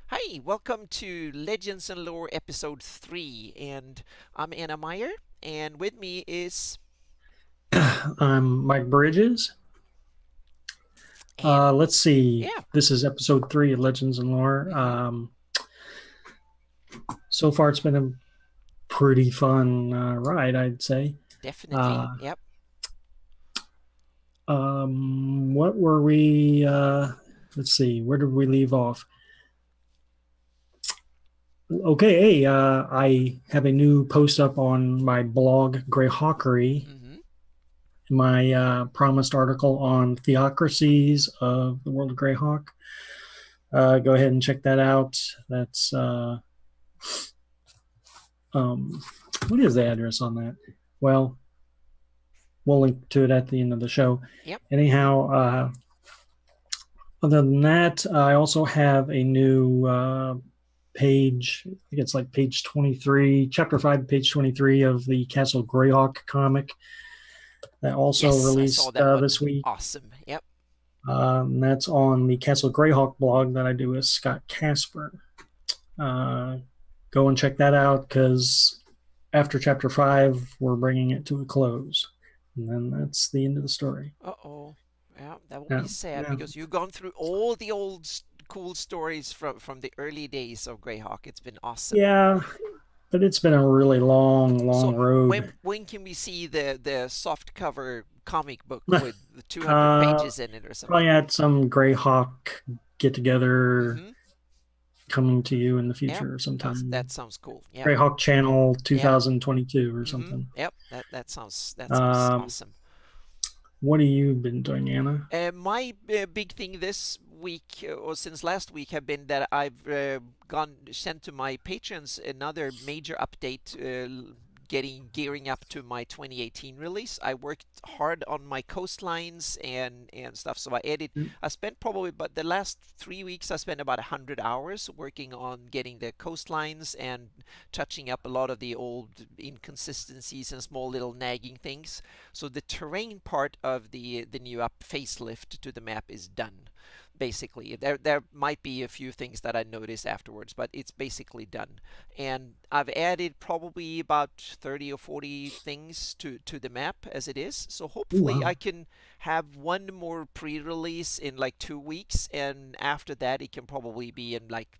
Hi, welcome to Legends and Lore Episode 3, and I'm Anna Meyer, and with me is... I'm Mike Bridges. and Let's see. yeah, This is episode 3 of Legends and Lore. hmm So far, it's been a pretty fun ride, I'd say. definitely, Uh, yep. what were we? Let's see. Where did we leave off? Okay, hey, I have a new post up on my blog, Greyhawkery, hmm my promised article on theocracies of the world of Greyhawk. Go ahead and check that out. That's Um, what is the address on that? Well, we'll link to it at the end of the show. Yep. Anyhow, other than that, I also have a new page. I think it's like page 23, chapter 5, page 23 of the Castle Greyhawk comic that also Yes, I saw released that one. this week. Awesome. Yep. That's on the Castle Greyhawk blog that I do with Scott Casper. Uh, Go and check that out because after chapter 5, we're bringing it to a close. And then that's the end of the story. Uh-oh. Yeah, that will Yeah. be sad Yeah. because you've gone through all the old cool stories from the early days of Greyhawk. It's been awesome. Yeah. But it's been a really long, So long road. when can we see the soft cover comic book uh, with the 200 pages in it or Probably something? at some Greyhawk get together Mm-hmm. coming to you in the Yep. future sometime. That sounds cool. Yep. Greyhawk Channel Yep. 2022 or Mm-hmm. something. Yep. That sounds Um, awesome. what have you been doing, Anna? My big thing this week or since last week have been that I've gone sent to my patrons another major update, gearing up to my 2018 release. I worked hard on my coastlines and stuff, so I spent probably but the last 3 weeks I spent about 100 hours working on getting the coastlines and touching up a lot of the old inconsistencies and small little nagging things. So the terrain part of the new up facelift to the map is done. Basically, there might be a few things that I notice afterwards, but it's basically done. And I've added probably about 30 or 40 things to the map as it is. So Oh, hopefully I wow. can have one more pre-release in like 2 weeks, and after that it can probably be in like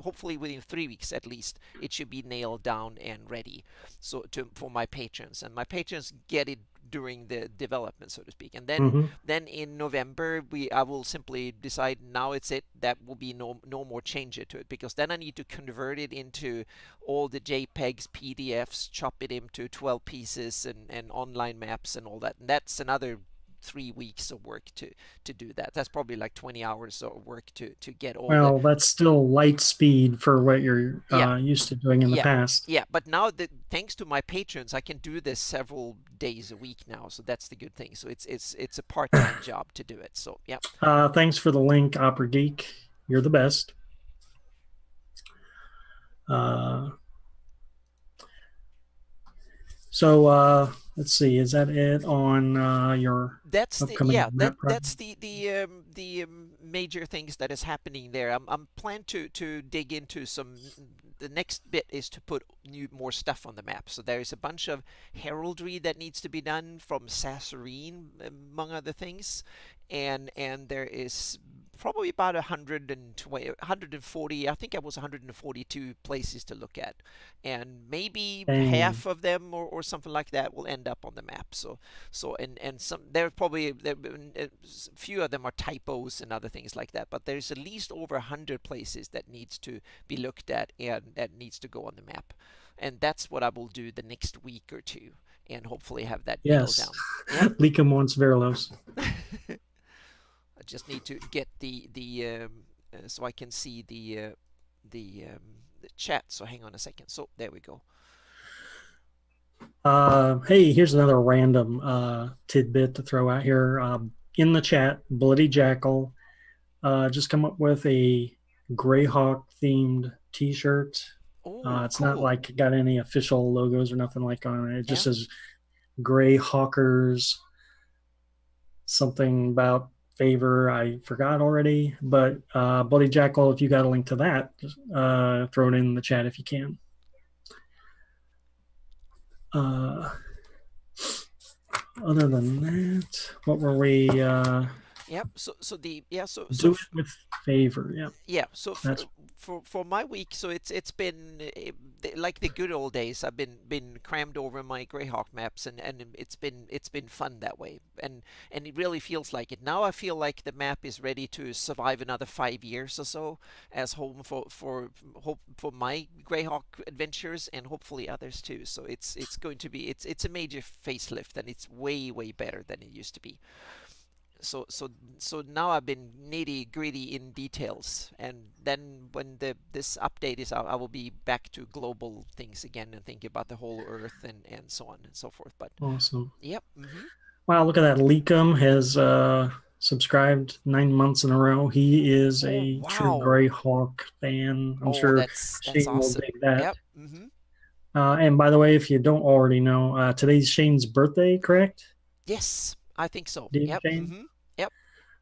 hopefully within 3 weeks at least it should be nailed down and ready. So to for my patrons, and my patrons get it during the development, so to speak. And then Mm-hmm. then in November we I will simply decide now it's it. That will be no more change to it, because then I need to convert it into all the JPEGs, PDFs, chop it into 12 pieces and online maps and all that. And that's another 3 weeks of work to do that. That's probably like 20 hours of work to get all the... Well, that's still light speed for what you're Yeah, used to doing in the yeah, past. yeah. But now that thanks to my patrons, I can do this several days a week now. So that's the good thing. So it's a part-time job to do it. So yeah. Thanks for the link, Opera Geek. You're the best. Uh, let's see. Is that it on your That's the upcoming yeah that map project? that's the major things that is happening there. I'm plan to dig into some. The next bit is to put more stuff on the map. So there is a bunch of heraldry that needs to be done from Sasserine, among other things, and there is probably about 120, 140. I think it was 142 places to look at, and maybe Dang. half of them or something like that will end up on the map. So and some a few of them are typos and other things like that, but there's at least over 100 places that needs to be looked at and that needs to go on the map. And that's what I will do the next week or two, and hopefully have that nailed Yes. down. Yep. Licum wants Verilos. I just need to get the so I can see the chat. So hang on a second. So there we go. Hey, here's another random tidbit to throw out here. In the chat, Bloody Jackal just come up with a Greyhawk themed T-shirt. Oh, It's not cool. like got any official logos or nothing like on it. It just Yeah. says Greyhawkers, something about favor. I forgot already, but Bloody Jackal, if you got a link to that, throw it in the chat if you can. Other than that, what were we? Yep. Do it with favor. Yeah, yeah. So that's for my week, so it's been like the good old days. I've been crammed over my Greyhawk maps, and it's been fun that way, and it really feels like it. Now I feel like the map is ready to survive another 5 years or so as home for my Greyhawk adventures, and hopefully others too. So it's going to be it's a major facelift, and it's way better than it used to be. So now I've been nitty gritty in details, and then when this update is out, I will be back to global things again and think about the whole Earth and so on and so forth. But awesome. yep. Wow, look at that. Leakum has subscribed 9 months in a row. He is a true Wow. Greyhawk fan. I'm sure That's Shane will awesome. dig that. Yep. And by the way, if you don't already know, today's Shane's birthday, correct? Yes, I think so. Dave Yep. Shane? Yep.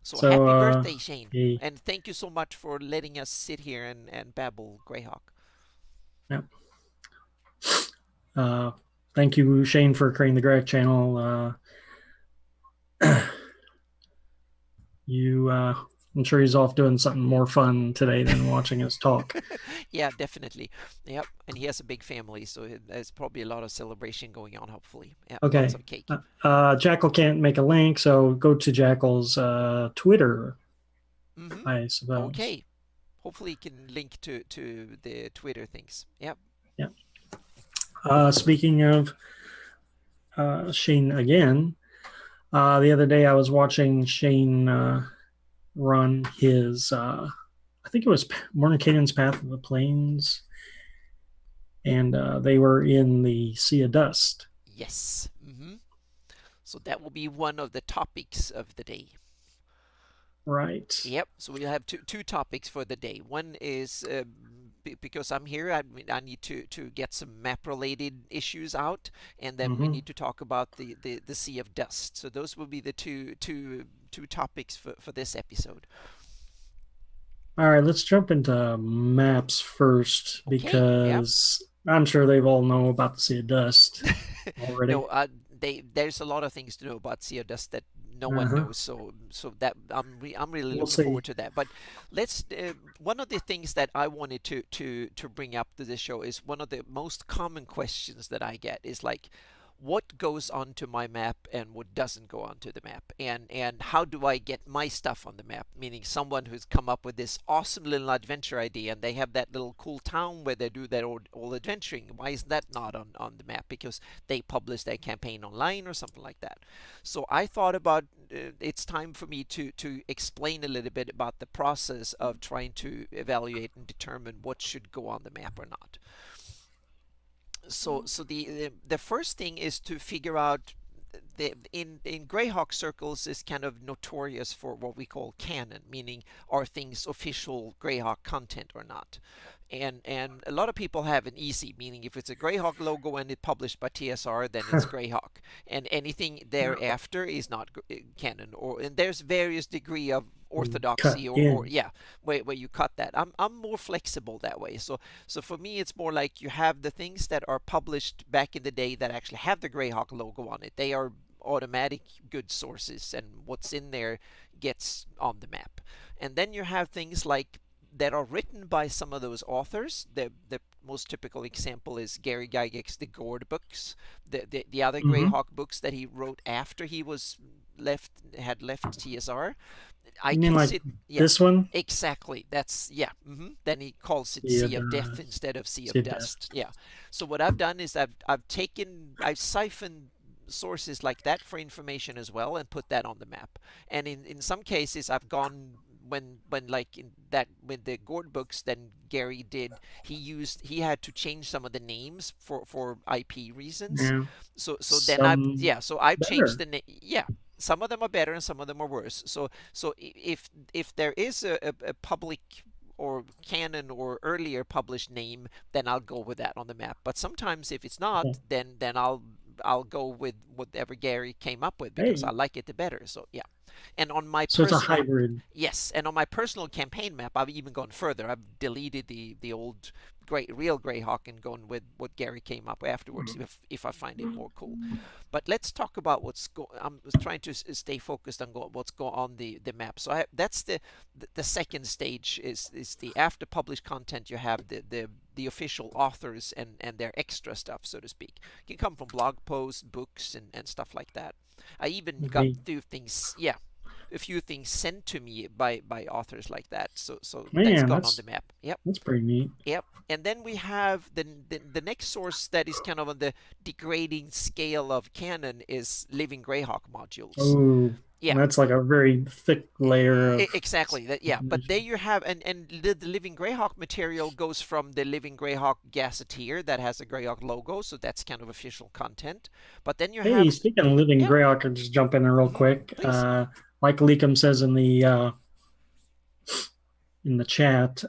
So So, happy birthday, Shane. he, And thank you so much for letting us sit here and babble Greyhawk. yep. Thank you, Shane, for creating the Greyhawk channel. I'm sure he's off doing something more fun today than watching us talk. Yeah, definitely. Yep. And he has a big family, so there's probably a lot of celebration going on, hopefully. Yeah, Okay. lots of cake. Jackal can't make a link, so go to Jackal's Twitter, I suppose. Okay. Hopefully, he can link to the Twitter things. Yep. Yeah. Speaking of Shane again, the other day I was watching Shane run his, I think it was Mornicaden's Path of the Plains, and they were in the Sea of Dust. Yes. So that will be one of the topics of the day. Right. Yep. So we'll have two topics for the day. One is because I'm here, I need to get some map related issues out, and then we need to talk about the Sea of Dust. So those will be the two topics for this episode. All right, let's jump into maps first, because I'm sure they've all know about the Sea of Dust already. No, there's a lot of things to know about Sea of Dust that no one knows, so that I'm really looking forward to that. But let's one of the things that I wanted to bring up to this show is one of the most common questions that I get is like, what goes onto my map and what doesn't go onto the map, and how do I get my stuff on the map, meaning someone who's come up with this awesome little adventure idea, and they have that little cool town where they do their all adventuring. Why is that not on the map? Because they publish their campaign online or something like that. So I thought about it's time for me to explain a little bit about the process of trying to evaluate and determine what should go on the map or not. So the first thing is to figure out in Greyhawk circles is kind of notorious for what we call canon, meaning are things official Greyhawk content or not. And a lot of people have an easy, meaning if it's a Greyhawk logo and it's published by TSR, then it's Greyhawk, and anything thereafter is not canon. And there's various degree of orthodoxy or where you cut that. I'm more flexible that way. So for me it's more like you have the things that are published back in the day that actually have the Greyhawk logo on it. They are automatic good sources, and what's in there gets on the map. And then you have things like that are written by some of those authors. The most typical example is Gary Gygax's The Gourd books, the other Greyhawk books that he wrote after he had left TSR. I mean, like this one? Exactly. That's Then he calls it Sea of Death instead of Sea of Dust. Yeah. So what I've done is I've siphoned sources like that for information as well and put that on the map. And in some cases I've gone when like in that with the Gourd books, then Gary did he had to change some of the names for IP reasons. Yeah. So then I've changed the name. Yeah. Some of them are better and some of them are worse. So if there is a public or canon or earlier published name, then I'll go with that on the map. But sometimes if it's not, then I'll go with whatever Gary came up with because I like it the better. So yeah. And on my So it's a personal, hybrid. yes, and on my personal campaign map, I've even gone further. I've deleted the old real Greyhawk and gone with what Gary came up afterwards, if I find it more cool. But let's talk about I'm trying to stay focused on what's going on the map. So that's the second stage is the after published content. You have the official authors and their extra stuff, so to speak. It can come from blog posts, books, and stuff like that. I even got Okay. a few things sent to me by authors like that. So that's Man, gone on the map. Yep. that's pretty neat. Yep. And then we have the next source that is kind of on the degrading scale of canon is Living Greyhawk modules. Oh, Yeah. that's like a very thick layer of Exactly. Yeah. But there you have, and the Living Greyhawk material goes from the Living Greyhawk Gazetteer that has a Greyhawk logo, so that's kind of official content. But then you Hey, have, speaking of Living yeah, Greyhawk, I'll just jump in there real quick. please. Like Leakum says in the chat,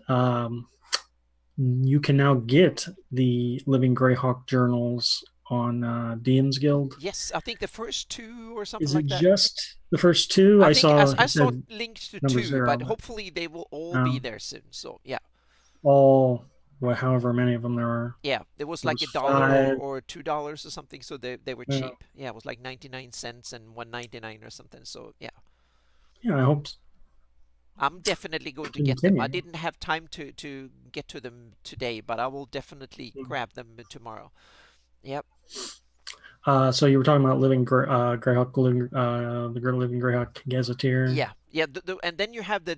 you can now get the Living Greyhawk journals on DM's Guild. Yes, I think the first two or something Is it like that. just the first two? I I think saw I he saw said links to number two, zero, but but hopefully they will all be there soon. So yeah, all, well, however many of them there are. yeah, it was There like was $1 five. or $2 or something, so they were Yeah, cheap. Yeah, it was like 99 cents and 1.99 or something. So yeah, yeah, I hope I'm definitely going to get them. I continue. didn't have time to get to them today, but I will definitely grab them tomorrow. Yep. So you were talking about Greyhawk, the Living Greyhawk Gazetteer. Yeah, yeah, and then you have the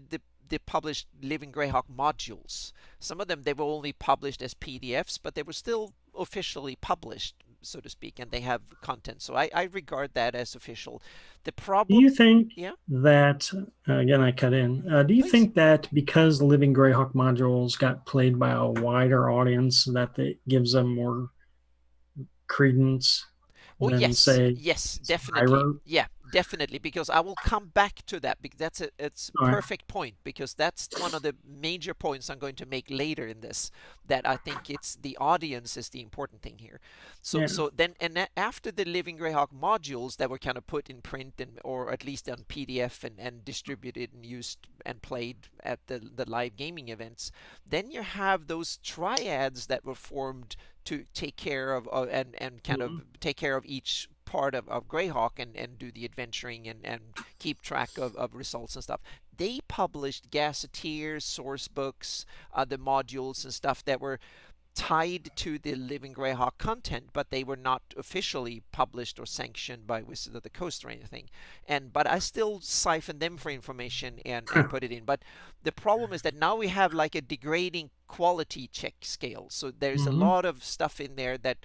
published Living Greyhawk modules. Some of them they were only published as PDFs, but they were still officially published, so to speak, and they have content. So I regard that as official. The Do you problem, think yeah, that, again, I cut in, do you please. think that because the Living Greyhawk modules got played by a wider audience, that it gives them more credence Oh than, yes, say, yes, something I definitely. wrote? Yeah, definitely. Because I will come back to that. Because it's a All right. perfect point. Because that's one of the major points I'm going to make later in this. That I think it's the audience is the important thing here. So Yeah. so then after the Living Greyhawk modules that were kind of put in print and or at least on PDF and distributed and used and played at the live gaming events, then you have those triads that were formed to take care of and kind of Mhm. take care of each part of Greyhawk and do the adventuring and keep track of results and stuff. They published gazetteers, source books, the modules and stuff that were tied to the Living Greyhawk content, but they were not officially published or sanctioned by Wizards of the Coast or anything. But I still siphon them for information and put it in. But the problem is that now we have like a degrading quality check scale. So there's a Mhm. lot of stuff in there that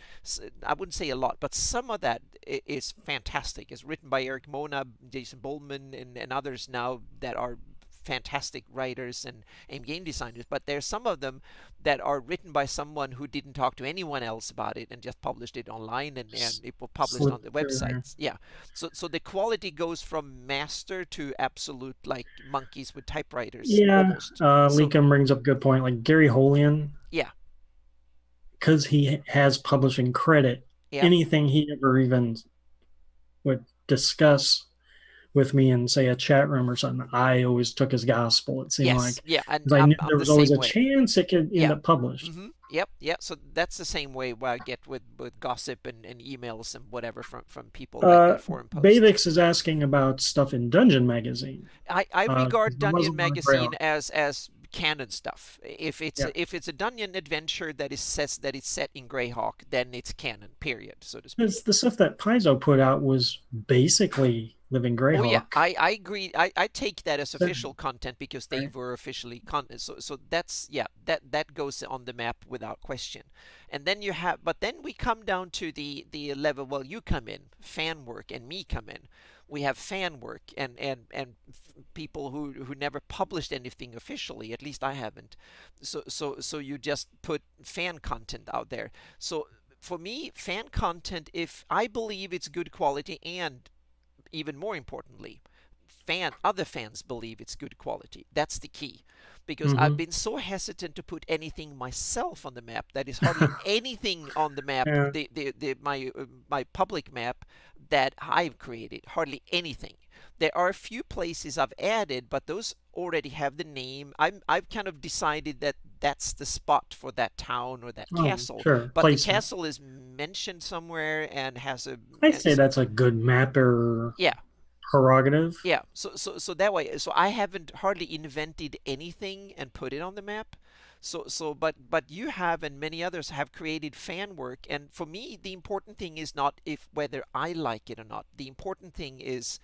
I wouldn't say a lot, but some of that is fantastic. It's written by Eric Mona, Jason Bowman, and others now that are fantastic writers and game designers, but there's some of them that are written by someone who didn't talk to anyone else about it and just published it online and it was published on the Slipped through there. websites. Yeah. So the quality goes from master to absolute like monkeys with typewriters Yeah. almost. So Leakum brings up a good point. Like Gary Holian, yeah, because he has publishing credit, yeah. anything he ever even would discuss with me in, say, a chat room or something, I always took as gospel. It seemed Yes, like, yeah, and because I knew I'm there the was always same a way. chance it could end Yeah. up published. Yep, yep. So that's the same way where I get with gossip and emails and whatever from people like Uh, that forum post. Bavix is asking about stuff in Dungeon Magazine. I 'Cause regard there was a Dungeon lot of Magazine Greyhawk. as canon stuff. Yeah. If it's a dungeon adventure that is says that it's set in Greyhawk, then it's canon. Period, so to speak. Because the stuff that Paizo put out was basically Living Oh yeah, Greyhawk. I agree. I take that as That- official content because they right? were officially content. So that's yeah, that goes on the map without question. And then you have, but then we come down to the level. Well, you come in fan work, and me come in. We have fan work and people who never published anything officially. At least I haven't. So you just put fan content out there. So for me, fan content, if I believe it's good quality and even more importantly, other fans believe it's good quality. That's the key. Because I've Mm-hmm. been so hesitant to put anything myself on the map that is hardly anything on the map, Yeah. my public map that I've created, hardly anything. There are a few places I've added, but those already have the name. I've kind of decided that that's the spot for that town or that Oh, castle, sure. but the Placement. castle is mentioned somewhere and has a I say that's a good mapper yeah. prerogative. Yeah, so that way, so I haven't hardly invented anything and put it on the map. But you have and many others have created fan work, and for me, the important thing is not if whether I like it or not. The important thing is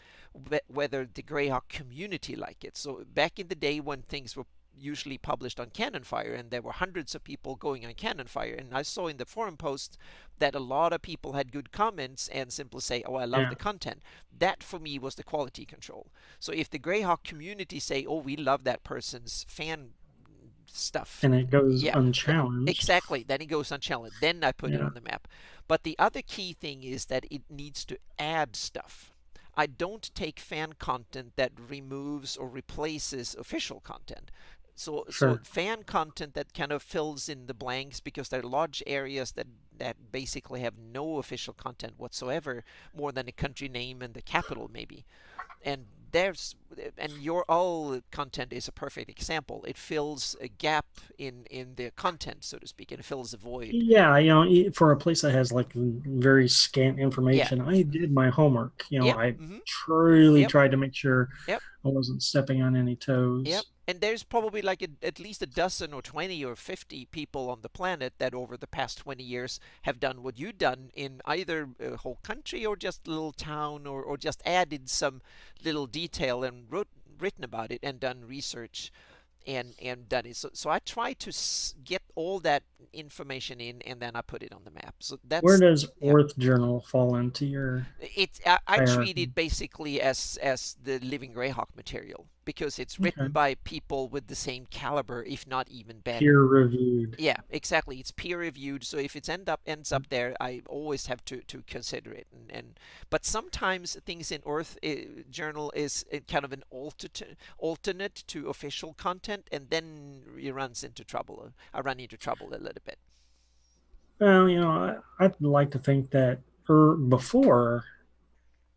whether the Greyhawk community like it. So back in the day when things were usually published on Cannon Fire, and there were hundreds of people going on Cannon Fire, and I saw in the forum post that a lot of people had good comments and simply say, "Oh, I love Yeah. the content." That for me was the quality control. So if the Greyhawk community say, "Oh, we love that person's fan stuff," And it goes yeah, unchallenged. exactly, then it goes unchallenged. Then I put it Yeah. on the map. But the other key thing is that it needs to add stuff. I don't take fan content that removes or replaces official content. So Sure. fan content that kind of fills in the blanks, because there are large areas that basically have no official content whatsoever, more than a country name and the capital maybe. And there's and your all content is a perfect example. It fills a gap in the content, so to speak, and it fills a void. Yeah, for a place that has like very scant Yeah. information, I Hmm. did my homework. Yep. I Hmm. truly Yep. tried to make sure Yep. I wasn't stepping on any Yep. toes. And there's probably like at least a dozen or 20 or 50 people on the planet that over the past 20 years have done what you've done in either a whole country or just a little town, or just added some little detail and written about it and done research and done it. So I try to get all that information in, and then I put it on the map. So Where that's does yeah. Orth Journal fall into your I treat hierarchy? it basically as the Living Greyhawk material, because it's Okay. written by people with the same caliber, if not even better. Peer reviewed. Yeah, exactly. It's peer reviewed, so if it ends up there, I always have to consider it. And but sometimes things in Earth Journal is kind of an alternate to official content, and then it runs into trouble. I run into trouble a little bit. Well, I'd like to think that before,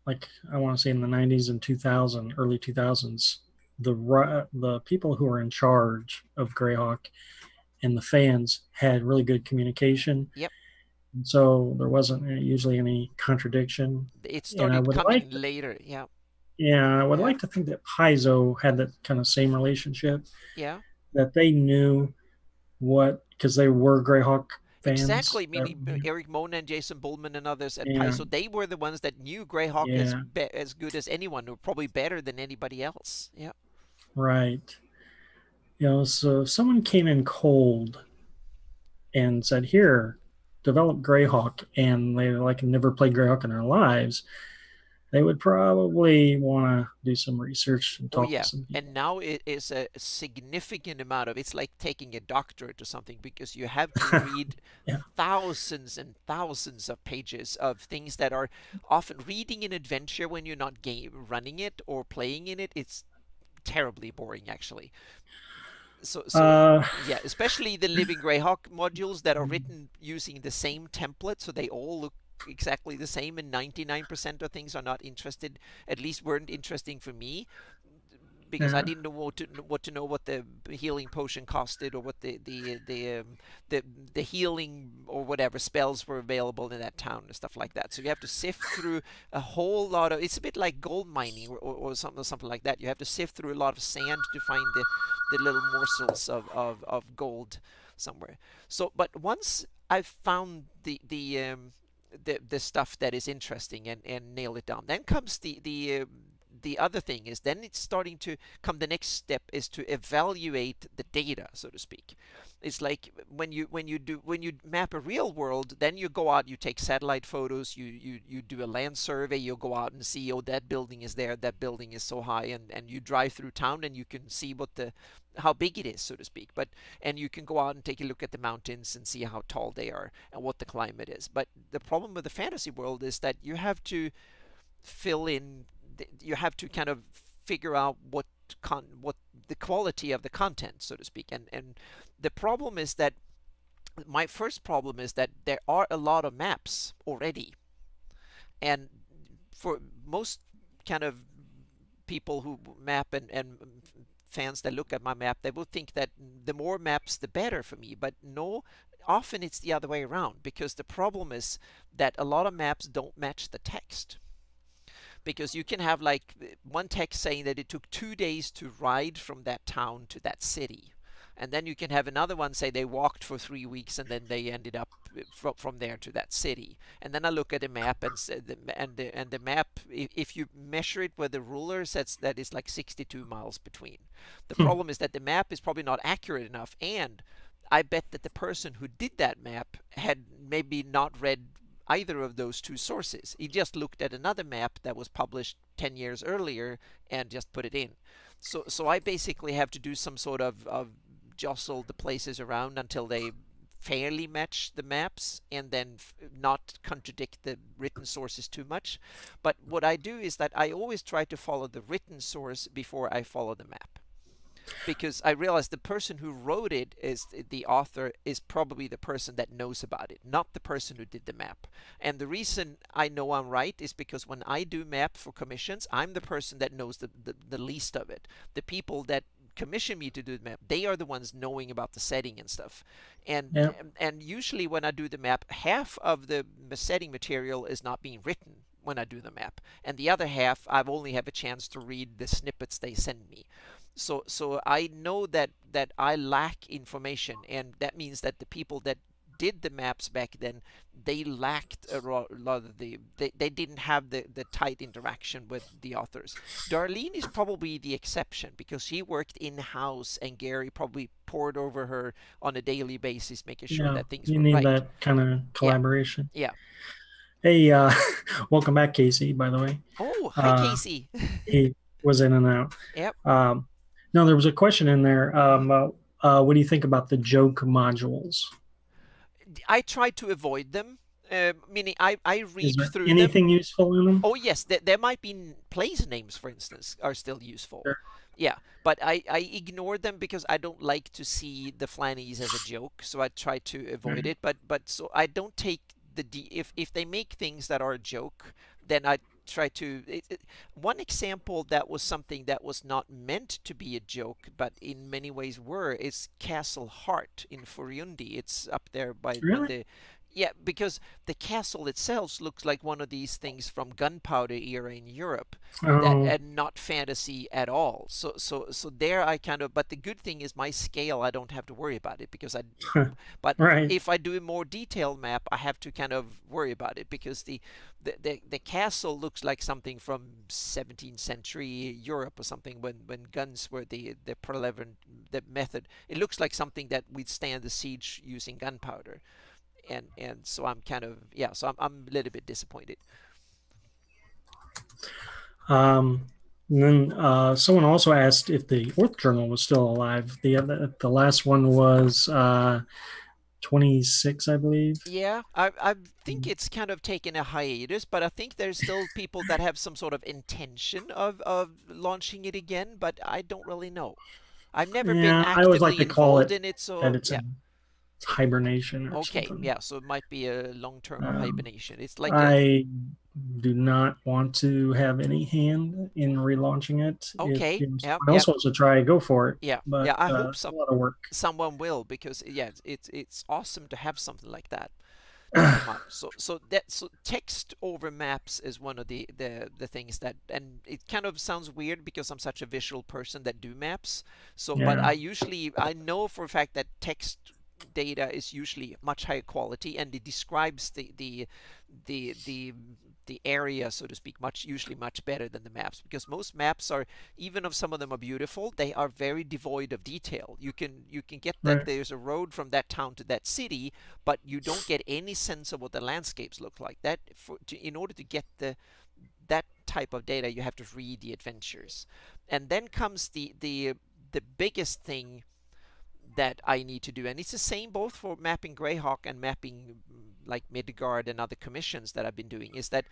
like I want to say in the 90s and 2000, early 2000s, the people who were in charge of Greyhawk and the fans had really good communication. Yep. And so there wasn't usually any contradiction. It And I started would coming like later. Yeah. Yeah, I would Yeah. like to think that Paizo had that kind of same relationship, Yeah. that they knew because they were Greyhawk fans. Exactly. I mean, Eric Mona and Jason Bullman and others at Yeah, Paizo, they were the ones that knew Greyhawk yeah, as good as anyone, or probably better than anybody else. Yeah. right. So if someone came in cold and said, "Here, develop Greyhawk," and they like never played Greyhawk in their lives, they would probably want to do some research and Oh talk to yeah. some And people. now it is a significant amount of, it's like taking a doctorate or something, because you have to read Yeah. thousands and thousands of pages of things that are often reading an adventure when you're not running it or playing in it. It's terribly boring actually. So Uh, yeah, especially the Living Greyhawk modules that are written using the same template, so they all look exactly the same, and 99% of things are not interested, at least weren't interesting for me, because I yeah. didn't know what to know what the healing potion costed, or what the the healing or whatever spells were available in that town and stuff like that. So you have to sift through a whole lot of. It's a bit like gold mining, or something like that. You have to sift through a lot of sand to find the little morsels of gold somewhere. So, but once I've found the stuff that is interesting and nail it down, then comes the other thing is, then it's starting to come, the next step is to evaluate the data, so to speak. It's like when you map a real world, then you go out, you take satellite photos, you do a land survey, you go out and see, oh, that building is there, that building is so high, and you drive through town and you can see how big it is, so to speak. And you can go out and take a look at the mountains and see how tall they are and what the climate is. But the problem with the fantasy world is that you have to fill in, you have to kind of figure out what the quality of the content, so to speak. And the problem is that, my first problem is that there are a lot of maps already, and for most kind of people who map and fans that look at my map, they will think that the more maps the better for me, but no, often it's the other way around, because the problem is that a lot of maps don't match the text. Because you can have like one text saying that it took 2 days to ride from that town to that city, and then you can have another one say they walked for 3 weeks and then they ended up from there to that city. And then I look at the map and the map, if you measure it with the ruler, says that it's like 62 miles between. The problem is that the map is probably not accurate enough, and I bet that the person who did that map had maybe not read either of those two sources. He just looked at another map that was published 10 years earlier and just put it in. So I basically have to do some sort of jostle the places around until they fairly match the maps, and then not contradict the written sources too much. But what I do is that I always try to follow the written source before I follow the map, because I realized the person who wrote it, is the author, is probably the person that knows about it, not the person who did the map. And the reason I know I'm right is because when I do map for commissions, I'm the person that knows the least of it. The people that commission me to do the map, they are the ones knowing about the setting and stuff. And Yeah. and usually when I do the map, half of the setting material is not being written when I do the map, and the other half I've only have a chance to read the snippets they send me. So I know that I lack information, and that means that the people that did the maps back then, they lacked a lot of they didn't have the tight interaction with the authors. Darlene is probably the exception, because she worked in-house and Gary probably poured over her on a daily basis, making sure Yeah. that things You were need right. that kind of Yeah, collaboration. yeah. Hey, welcome back, Casey, by the way. Oh, hi Uh, Casey. he was in and out. Yep. No, there was a question in there. What do you think about the joke modules? I try to avoid them, meaning I Is read there through them. anything useful in them? Oh yes, there might be place names, for instance, are still useful. Sure. Yeah, but I ignore them because I don't like to see the Flannies as a joke, so I try to avoid Right. it. But so I don't take if they make things that are a joke, then I try to one example that was something that was not meant to be a joke, but in many ways were, is Castle Heart in Furundi. It's up there by Really? the, yeah, because the castle itself looks like one of these things from gunpowder era in Europe, that, Oh, and not fantasy at all. So there I kind of, but the good thing is my scale, I don't have to worry about it, because I, but right. if I do a more detailed map, I have to kind of worry about it, because the castle looks like something from 17th century Europe or something, when guns were the prevalent, the method. It looks like something that we'd stand the siege using gunpowder. And so I'm kind of, yeah, so I'm a little bit disappointed. Um, and then someone also asked if the Orth Journal was still alive. The last one was 26, I believe. Yeah, I think it's kind of taken a hiatus, but I think there's still people that have some sort of intention of launching it again, but I don't really know. I've never been Yeah, I always like actively to call involved it in it, that so it's yeah. in hibernation or Okay, something. yeah, so it might be a long-term Um, hibernation. It's like a, I do not want to have any hand in relaunching it. If okay, yeah, someone yeah, else wants to try, go for it. yeah, But yeah. I hope it's a lot of work. someone will, because yeah, it's awesome to have something like that come up. So text over maps is one of the things that, and it kind of sounds weird because I'm such a visual person that do maps. So but Yeah, I know for a fact that text data is usually much higher quality, and it describes the the the area, so to speak, usually much better than the maps, because most maps are, even if some of them are beautiful, they are very devoid of detail. You can get that right, there's a road from that town to that city, but you don't get any sense of what the landscapes look like. In order to get that type of data, you have to read the adventures. And then comes the biggest thing that I need to do, and it's the same both for mapping Greyhawk and mapping like Midgard and other commissions that I've been doing, is that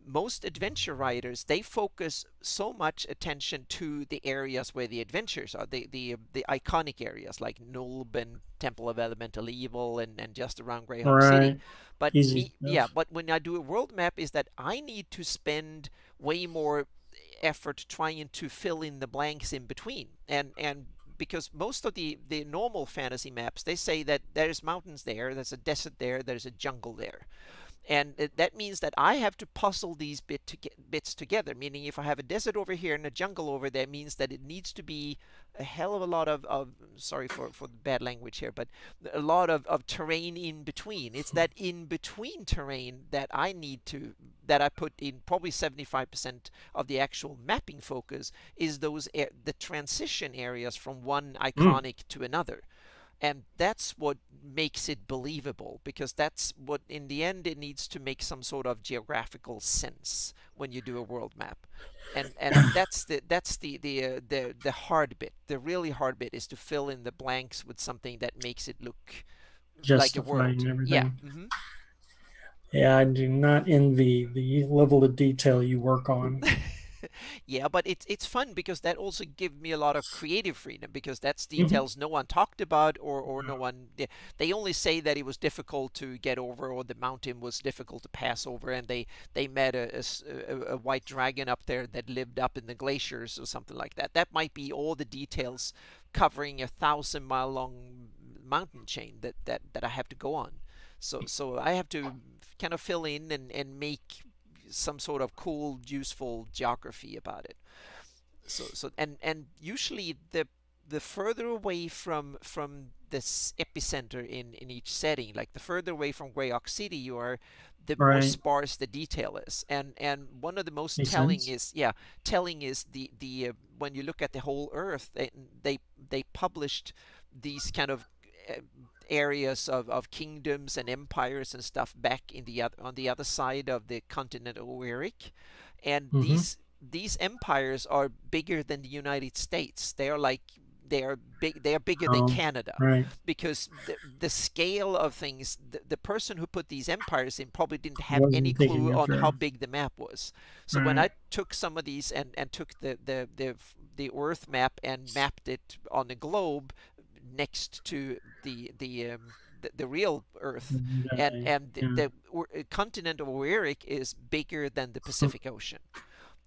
most adventure writers, they focus so much attention to the areas where the adventures are, the iconic areas like Nulb and Temple of Elemental Evil, and just around Greyhawk City. right. But Easy me, yeah, stuff. but when I do a world map, is that I need to spend way more effort trying to fill in the blanks in between. And because most of the normal fantasy maps, they say that there's mountains there, there's a desert there, there's a jungle there. And that means that I have to puzzle these bits together, meaning if I have a desert over here and a jungle over there, means that it needs to be a hell of a lot of sorry for the bad language here, but a lot of terrain in between. It's that in between terrain that I put in. Probably 75% of the actual mapping focus is the transition areas from one Mm. iconic to another. And that's what makes it believable, because that's what in the end it needs to make some sort of geographical sense when you do a world map. And that's the hard bit. The really hard bit is to fill in the blanks with something that makes it look like a Justifying world. Yeah. everything. Yeah, I do not envy the level of detail you work on. Yeah, but it's fun because that also gives me a lot of creative freedom, because that's Mhm. details no one talked about, or no one, they only say that it was difficult to get over, or the mountain was difficult to pass over, and they met a white dragon up there that lived up in the glaciers or something like that. That might be all the details covering a 1,000-mile long mountain chain that I have to go on. So I have to kind of fill in and make some sort of cool, useful geography about it. And usually the further away from this epicenter in each setting, like the further away from Greyhawk City you are, the more Right. sparse the detail is. And one of the most Makes telling sense. is, the when you look at the whole Earth, they published these kind of uh, areas of kingdoms and empires and stuff back on the other side of the continent of Oeric, and Hmm. these empires are bigger than the United States. They are like they are big. They are bigger than Oh, Canada, right. because the scale of things. The person who put these empires in probably didn't have any Wasn't thinking clue it on how through. big the map was. So when Right. I took some of these and took the Earth map and mapped it on a globe next to the real Earth, and Yeah. the continent of Oeric is bigger than the Pacific Ocean.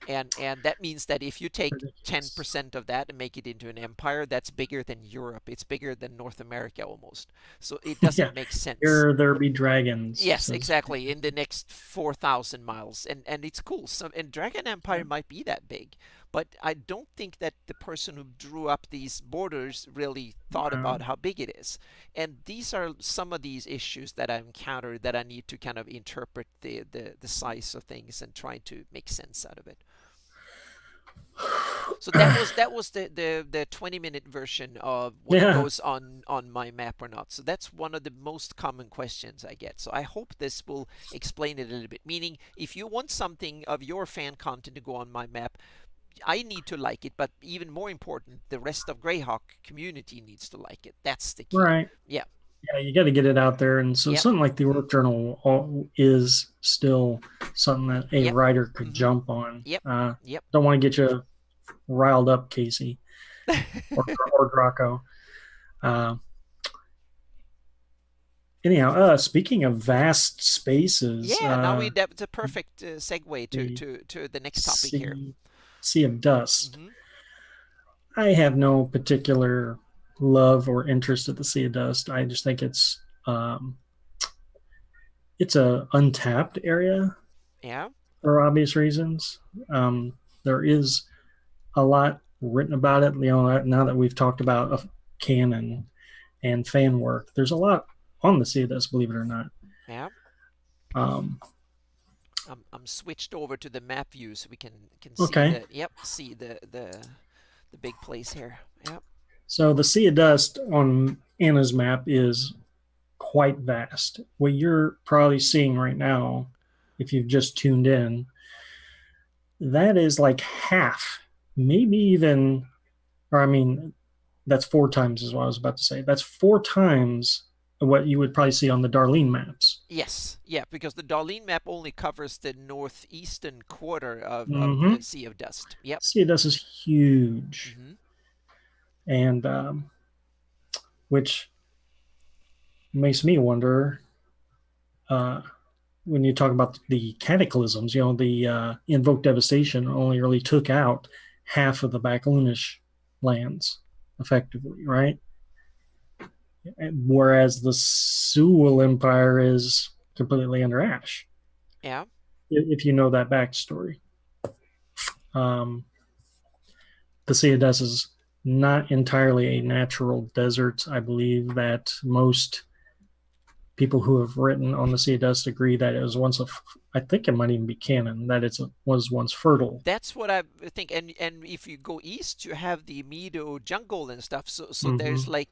And that means that if you take Ridiculous. 10% of that and make it into an empire, that's bigger than Europe. It's bigger than North America almost. So it Yeah. doesn't make sense. Here there be dragons, Yes, says. exactly. In the next 4,000 miles, and it's cool. And Dragon Empire Yeah. might be that big, but I don't think that the person who drew up these borders really thought Wow. about how big it is. And these are some of these issues that I encountered, that I need to kind of interpret the size of things and try to make sense out of it. So that was the 20-minute version of what Yeah. goes on my map or not. So that's one of the most common questions I get. So I hope this will explain it a little bit. Meaning, if you want something of your fan content to go on my map, I need to like it, but even more important, the rest of Greyhawk community needs to like it. That's the key. Right. Yeah. Yeah, you got to get it out there. And so Yep. something like the Mm-hmm. Orc Journal is still something that a Yep. writer could Mm-hmm. jump on. Yep. Yep. Don't want to get you riled up, Casey, or, or Draco. Uh, Anyhow, speaking of vast spaces, Yeah. Now that's a perfect segue to the to the next topic here. sea, sea of Dust. Mm-hmm. I have no particular love or interest at the Sea of Dust. I just think it's a untapped area Yeah. for obvious reasons. There is a lot written about it. Now that we've talked about canon and fan work, there's a lot on the Sea of Dust, believe it or not. Yeah. Um, I'm switched over to the map view so we can see okay, the big place here. Yep. so the Sea of Dust on Anna's map is quite vast. What you're probably seeing right now, if you've just tuned in, that is like half, maybe even, or I mean, that's four times is what I was about to say. That's four times what you would probably see on the Darlene maps. Yes, yeah, because the Darlene map only covers the northeastern quarter of Mm-hmm. the Sea of Dust. Yep. See, this is huge, Mm-hmm. and which makes me wonder uh, when you talk about the cataclysms, the invoked devastation only really took out half of the Backloonish lands effectively, right? Whereas the Sewell Empire is completely under ash, Yeah. if you know that backstory. Um, the Sea of Dust is not entirely a natural desert. I believe that most people who have written on the Sea of Dust agree that it was once I think it might even be canon, that was once fertile. That's what I think. And if you go east, you have the Meadow jungle and stuff. So Mm-hmm. there's like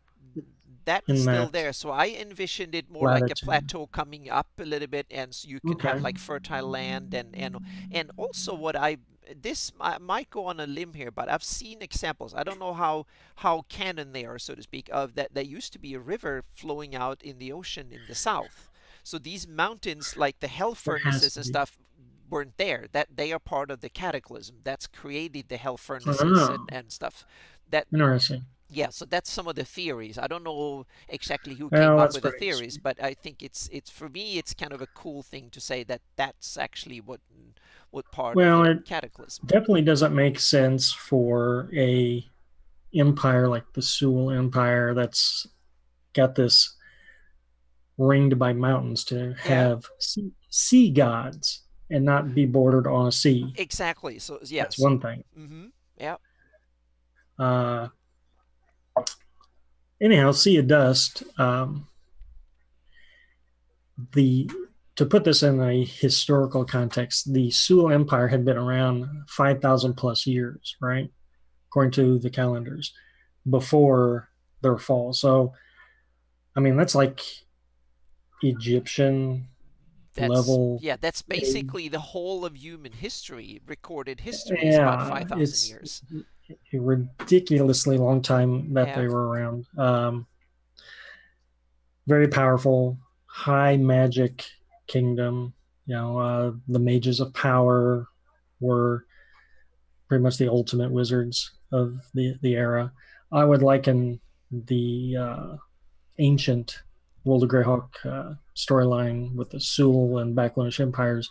that's In still that there. So I envisioned it more like a latitude. plateau coming up a little bit, and so you can have Okay. like fertile land and also what I this I might go on a limb here, but I've seen examples. I don't know how canon they are, so to speak, of that there used to be a river flowing out in the ocean in the south. So these mountains, like the hell There has furnaces to and be. stuff, weren't there. That they are part of the cataclysm that's created the hell furnaces Oh, and stuff. That interesting. yeah, so that's some of the theories. I don't know exactly who came Well, up that's with the pretty theories, interesting. but I think it's for me it's kind of a cool thing to say that that's actually what part of Well, the it cataclysm. definitely doesn't make sense for a empire like the Sewell Empire that's got this ringed by mountains to Yeah, have sea gods and not be bordered on a sea. exactly. So yeah, That's so one thing. yeah, Uh, anyhow, Sea of Dust. The To put this in a historical context, the Sewell Empire had been around 5,000 plus years, right? According to the calendars, before their fall. So, I mean, that's like Egyptian that's level yeah, that's age. basically the whole of human history. Recorded history is about Yeah, 5,000 it's years. a ridiculously long time that Yeah. they were around. Very powerful, high magic kingdom. The mages of power were pretty much the ultimate wizards of the era. I would liken the ancient World of Greyhawk storyline with the Sewell and Backlunish empires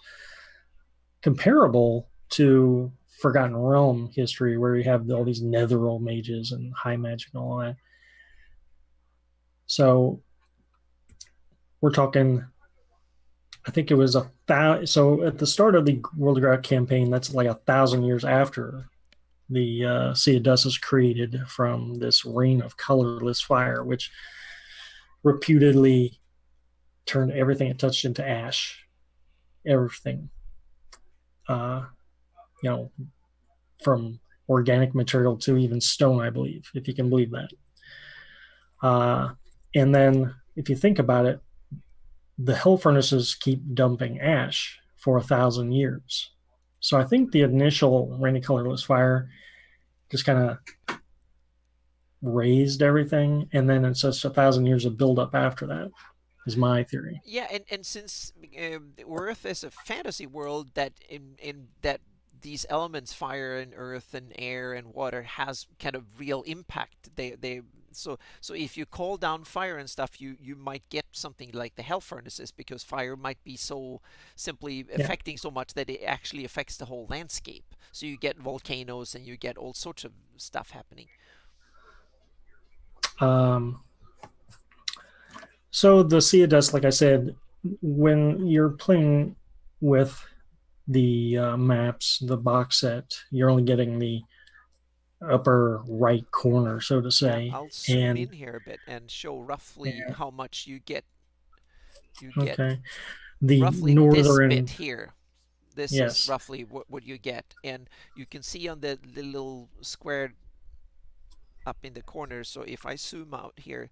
comparable to Forgotten Realm history, where you have all these Netheril mages and high magic and all that. So we're talking. I think it was so at the start of the World of Greyhawk campaign, that's like 1,000 years after the Sea of Dust is created from this rain of colorless fire, which reputedly turned everything it touched into ash. Everything, uh, you know, from organic material to even stone, I believe, if you can believe that. Uh, and then, if you think about it, the hell furnaces keep dumping ash for 1,000 years. So I think the initial rainy colorless fire just kind of raised everything, and then it's just 1,000 years of buildup after that. Is my theory. Yeah, and since Earth is a fantasy world that in that these elements, fire and earth and air and water, has kind of real impact. They so if you call down fire and stuff, you might get something like the hell furnaces because fire might be so simply Yeah. affecting so much that it actually affects the whole landscape. So you get volcanoes and you get all sorts of stuff happening. Um, so the Sea of Dust, like I said, when you're playing with the maps, the box set, you're only getting the upper right corner, so to Yeah, say. I'll zoom And in here a bit and show roughly yeah, how much you get. You get okay, the roughly this bit northern, here. This is yes, roughly what you get, and you can see on the little square up in the corner. So if I zoom out here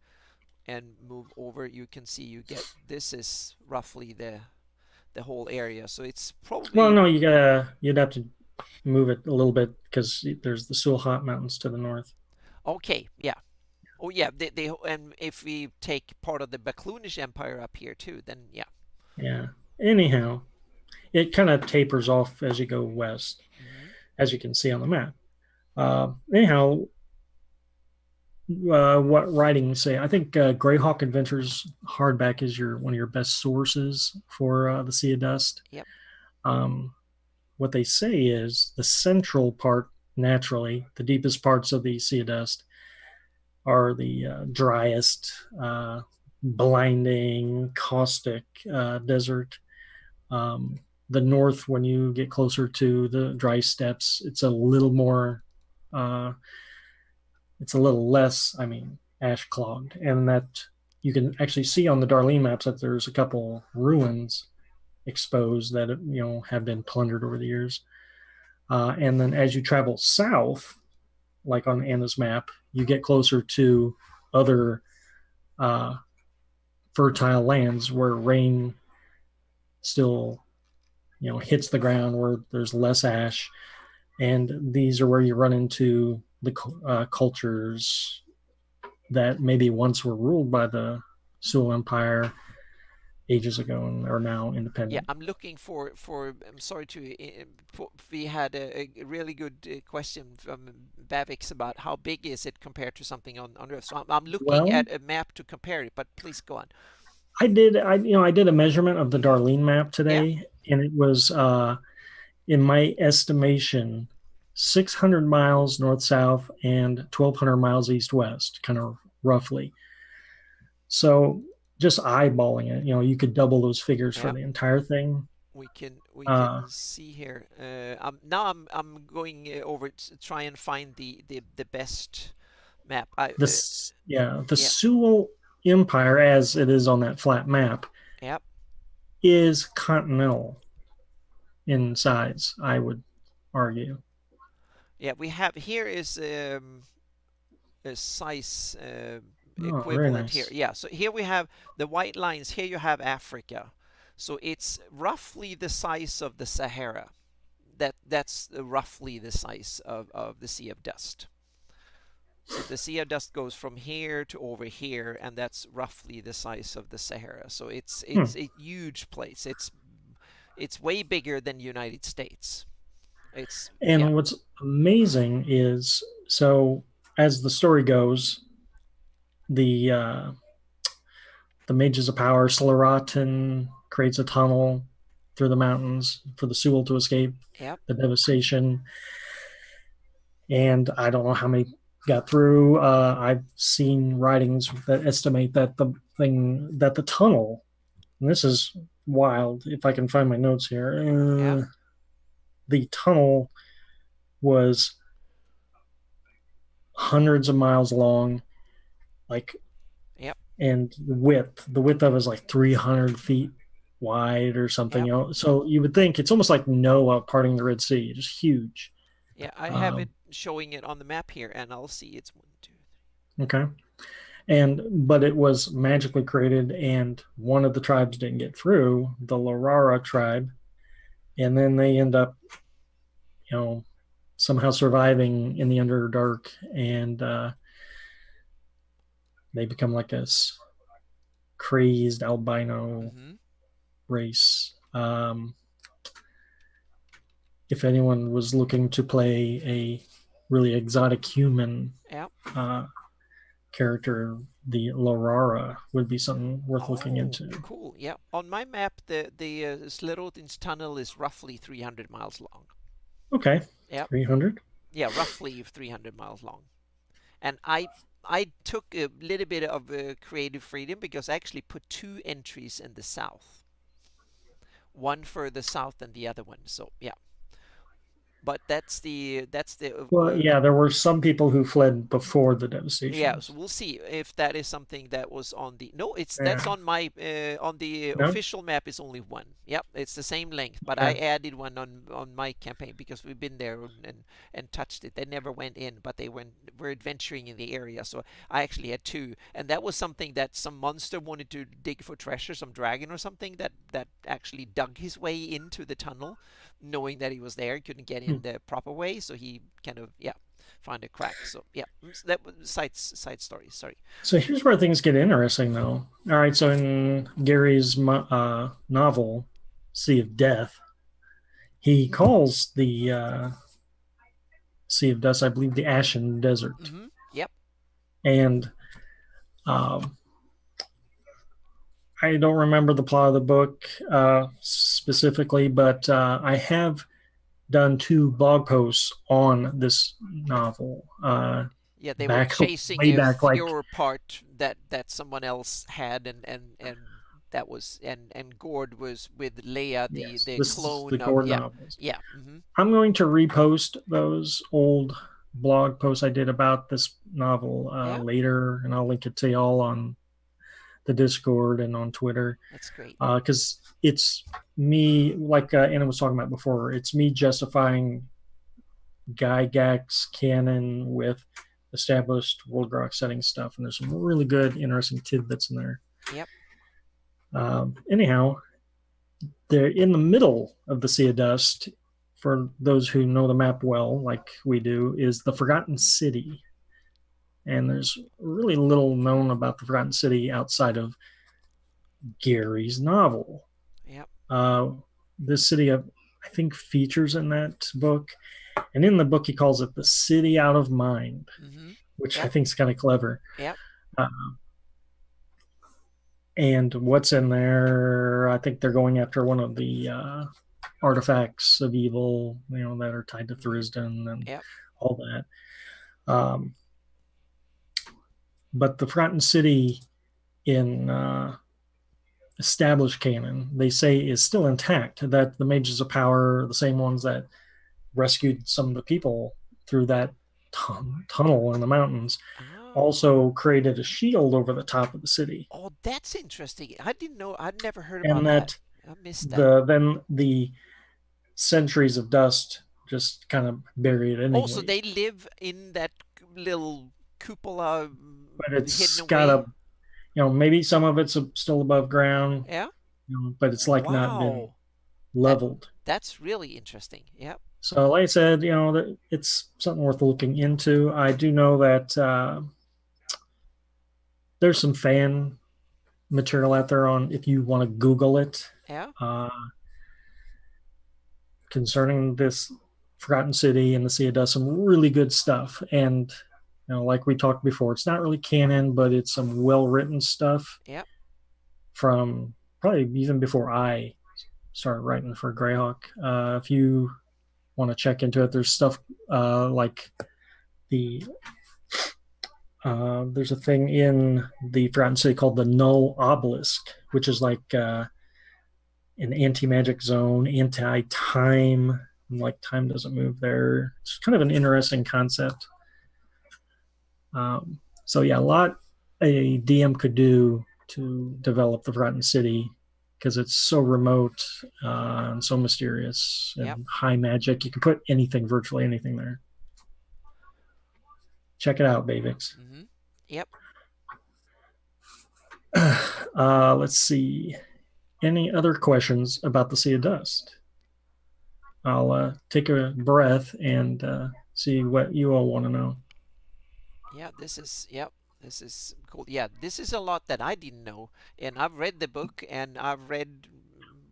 and move over, you can see you get this is roughly the whole area. So it's well, probably no, you'd have to move it a little bit because there's the Sewell Hot Mountains to the north. okay. Yeah. Oh yeah. They and if we take part of the Baklunish Empire up here too, then yeah. Yeah. Anyhow, it kind of tapers off as you go west, Hmm. as you can see on the map. Anyhow, what writings say. I think Greyhawk Adventures hardback is your one of your best sources for the Sea of Dust. Yep. Um, what they say is the central part, naturally, the deepest parts of the Sea of Dust are the driest, blinding, caustic desert. Um, the north, when you get closer to the dry steppes, it's a little more, uh, it's a little less, I mean, ash clogged. And that you can actually see on the Darlene maps that there's a couple ruins exposed that, have been plundered over the years. And then as you travel south, like on Anna's map, you get closer to other uh, fertile lands where rain still, hits the ground, where there's less ash. And these are where you run into the cultures that maybe once were ruled by the Sewell Empire ages ago and are now Yeah, independent. I'm looking for. I'm sorry to. We had a really good question from Bavix about how big is it compared to something on Earth. So I'm looking Well, at a map to compare it. But please go on. I did a measurement of the Hmm. Darlene map Yeah. today, and it was in my estimation, 600 miles north south and 1,200 miles east west, kind of roughly. So just eyeballing it, you could double those figures for Yeah. the entire thing. We Uh, can see here. Now I'm going over to try and find the best map. the Yeah. Sewell Empire, as it is on that flat map, Yeah. is continental in size, I would argue. Yeah. We have here is a size Oh, very equivalent here. nice. Yeah, so here we have the white lines. Here you have Africa. So it's roughly the size of the Sahara. That's roughly the size of the Sea of Dust. So the Sea of Dust goes from here to over here, and that's roughly the size of the Sahara. So it's Hmm. a huge place. It's way bigger than the United States. It's yeah, And what's amazing is, so as the story goes, the mages of power, Slaratin creates a tunnel through the mountains for the Sewell to escape yeah, the devastation. And I don't know how many got through. I've seen writings that estimate that the tunnel, and this is wild if I can find my notes yeah, here, the tunnel was hundreds of miles long, like, yeah, and the width of it is like 300 feet wide or something. yeah. So you would think it's almost like Noah parting the Red Sea, just huge. Yeah, I have it Um, showing it on the map here, and I'll see it's one, two. okay, but it was magically created, and one of the tribes didn't get through, the Larara tribe, and then they end up, you know, somehow surviving in the Underdark, and they become like this crazed albino Mm-hmm. race. If anyone was looking to play a really exotic human Yeah. uh, character, the Larara would be something worth looking Oh, into. cool. Yeah. On my map, the Slerotin's tunnel is roughly 300 miles long. Okay, Yeah. 300. Yeah, roughly 300 miles long. And I took a little bit of creative freedom because I actually put two entries in the south, one further south than the other one. So yeah, but that's the Well, yeah, there were some people who fled before the yeah, devastation. so we'll see if that is something that was on the no, it's that's Yeah. on my on the No? official map is only one. Yep, it's the same length, but I Okay. added one on my campaign because we've been there and touched it. They never went in, but they were adventuring in the area. So I actually had two, and that was something that some monster wanted to dig for treasure, some dragon or something that actually dug his way into the tunnel, knowing that he was there, couldn't get Hmm. in the proper way, so he kind of yeah find a crack. So yeah, that was side story. Sorry. So here's where things get interesting, though. All right, so in Gary's novel, Sea of Death, he calls the Sea of Dust, I believe, the Ashen Desert. Mm-hmm. Yep. And um, I don't remember the plot of the book specifically, but I have done two blog posts on this novel Yeah, they were back chasing way a back, like viewer part that someone else had, and that was and Gord was with Leia, yes, the this is the clone of Gordon yeah, novels. yeah. Mm-hmm. I'm going to repost those old blog posts I did about this novel Yeah, later, and I'll link it to y'all on the Discord and on Twitter that's great. because it's me, like Anna was talking about before. It's me justifying Gygax canon with established World Grok setting stuff, and there's some really good, interesting tidbits in there. Yep. Anyhow, they're in the middle of the Sea of Dust. For those who know the map well, like we do, is the Forgotten City. And there's really little known about the Forgotten City outside of Gary's novel. Yep. Uh, this city, I think, features in that book. And in the book, he calls it the City Out of Mind, Mm-hmm. which I Yep. think is kind of clever. Yep. Uh, and what's in there? I think they're going after one of the artifacts of evil, that are tied to Mm-hmm. Thurston and Yep. all that. But the Forgotten City in established canon, they say is still intact. That the Mages of Power, the same ones that rescued some of the people through that tunnel in the mountains, Oh. also created a shield over the top of the city, Oh, that's interesting. I didn't know. I'd never heard and about that. that I missed that. the centuries of dust just kind of buried Also, anyway. they live in that little cupola But hidden it's got away. maybe some of it's still above ground, Yeah. but it's like not been Wow. That leveled. that's really interesting. Yep. So, like I said, that it's something worth looking into. I do know that there's some fan material out there on if you want to Google it Yeah. uh, concerning this Forgotten City and the Sea of Dust. Some really good stuff, and like we talked before, it's not really canon, but it's some well written stuff Yep. from probably even before I started writing for Greyhawk. If you want to check into it, there's stuff like the there's a thing in the Forgotten City called the Null Obelisk, which is like an anti-magic zone, anti-time. Like time doesn't move there. It's kind of an interesting concept. So yeah, a lot a DM could do to develop the Forgotten City because it's so remote and so mysterious Yep. and high magic. You can put anything, virtually anything there. Check it out, Bavix. Mm-hmm. Yep. Let's see. Any other questions about the Sea of Dust? I'll take a breath and see what you all want to know. Yeah. Yep. This is cool. Yeah. This is a lot that I didn't know, and I've read the book and I've read,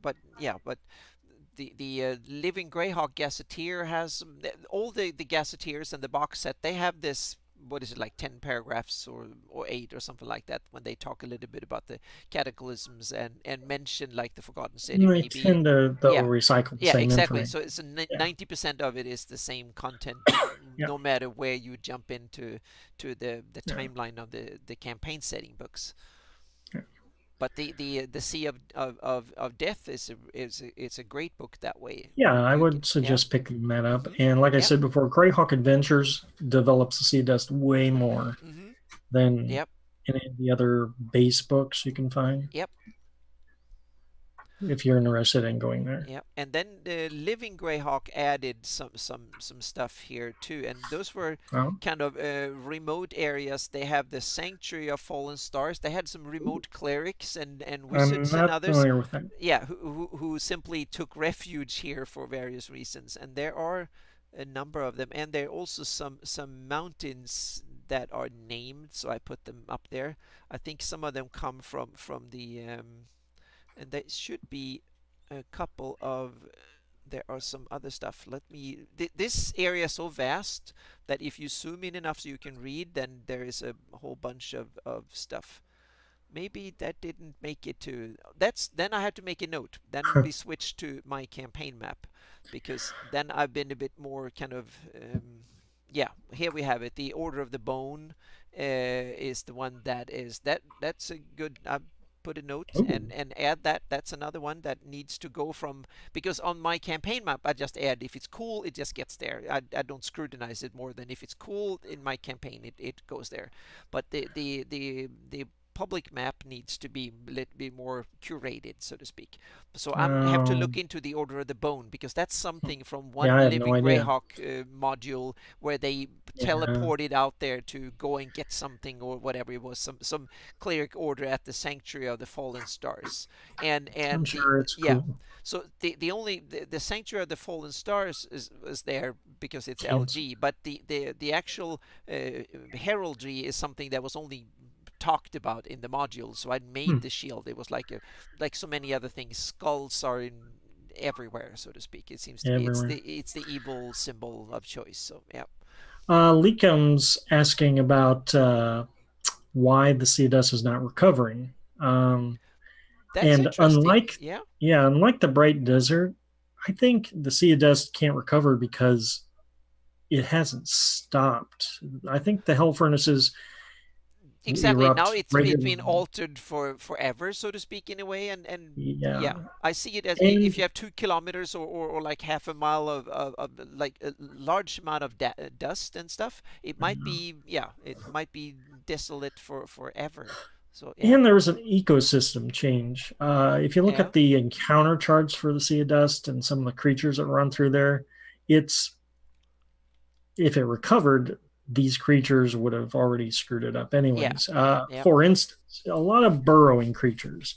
but yeah, but the Living Greyhawk Gazetteer has all the Gazetteers and the box set. They have this, what is it, like 10 paragraphs or 8 or something like that, when they talk a little bit about the cataclysms and mention like the Forgotten City They maybe. tend to, though, Yeah. recycle the Yeah, same exactly. information. So it's Yeah. 90% of it is the same content, Yeah. no matter where you jump into the Yeah. timeline of the campaign setting books. Yeah. But the Sea of Death it's a great book that way. Yeah, I You get would yeah. suggest picking that up. Mm-hmm. And like I Yep. said before, Greyhawk Adventures develops the Sea Dust way more Mm-hmm. than Yep. any of the other base books you can find Yep. if you're interested in going there. Yep. And then the Living Greyhawk added some stuff here too, and those were Well, kind of remote areas. They have the Sanctuary of Fallen Stars. They had some remote clerics and I'm wizards and not others, familiar with that. yeah, who simply took refuge here for various reasons. And there are a number of them, and there are also some mountains that are named, so I put them up there. I think some of them come from the and there should be a couple of there are some other stuff. Let me. This area is so vast that if you zoom in enough so you can read, then there is a whole bunch of stuff. Maybe that didn't make it to. That's then I had to make a note. Then we switched to my campaign map because then I've been a bit more kind of. Yeah, here we have it. The Order of the Bone is the one that is that. That's a good. I put a note Ooh. and add that. That's another one that needs to go from, because on my campaign map I just add if it's cool it just gets there. I don't scrutinize it more than if it's cool in my campaign it goes there. But the public map needs to be a little bit more curated, so to speak. So I have to look Um, into the Order of the Bone because that's something from yeah, I one have no Living idea. Greyhawk module where they Yeah, teleported out there to go and get something or whatever it was, some cleric order at the Sanctuary of the Fallen Stars, I'm and the sure it's yeah. cool. So the only the Sanctuary of the Fallen Stars is there because it's Can't. LG, but the actual heraldry is something that was only talked about in the module. So I made Hmm, the shield. It was like so many other things. Skulls are in everywhere, so to speak. It seems to be everywhere. it's the evil symbol of choice. So yeah, Leakum's asking about why the Sea Dust is not recovering. that's And interesting. Yeah, unlike the Bright Desert, I think the Sea of Dust can't recover because it hasn't stopped. I think the hell furnaces exactly. Now erupt it's been regularly. altered for forever, so to speak, in a way. And Yeah, yeah, I see it as if and you have 2 kilometers or like half a mile of like a large amount of dust and stuff, it might be, yeah, it might be desolate for forever. So yeah, there was an ecosystem change. If you look yeah, at the encounter charts for the Sea of Dust and some of the creatures that run through there, it's if it recovered, these creatures would have already screwed it up yeah, anyways. yeah. For instance, a lot of burrowing creatures,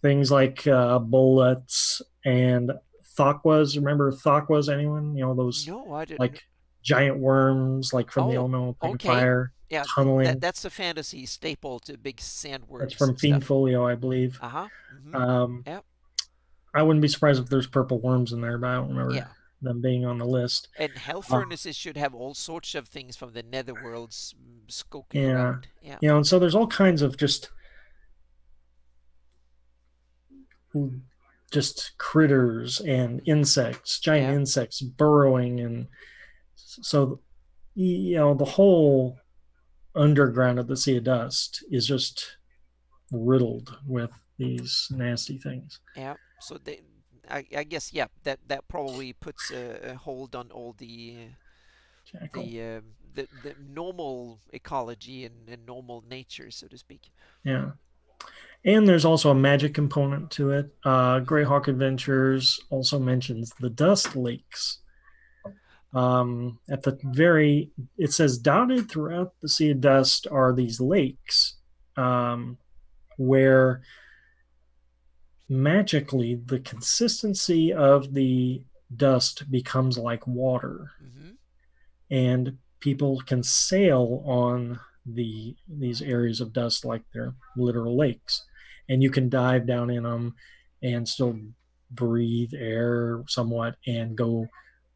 things like bullets and thakwas. Remember thakwas? Anyone? Those No, I didn't. like giant worms, like from the Oh, Elemental Plane of okay. Fire, Yeah, tunneling. that's a fantasy staple to big That's sandworms from and Fiend stuff. Folio, I believe. Uh-huh. Mm-hmm. Um, Yeah, I wouldn't be surprised if there's purple worms in there, but I don't yeah. remember them being on the list. And hell Uh, furnaces should have all sorts of things from the netherworlds skulking yeah, around. Yeah, and so there's all kinds of just critters and insects, giant yeah, insects burrowing, and so the whole underground of the Sea of Dust is just riddled with these nasty things. yeah. So I guess, yeah, that probably puts a hold on all Jackal. the normal ecology and normal nature, so to speak. Yeah. And there's also a magic component to it. Hmm. Greyhawk Adventures also mentions the dust lakes. At the very, it says dotted throughout the Sea of Dust are these lakes where magically the consistency of the dust becomes like water, Hmm. and people can sail on these areas of dust like they're literal lakes, and you can dive down in them and still breathe air somewhat and go.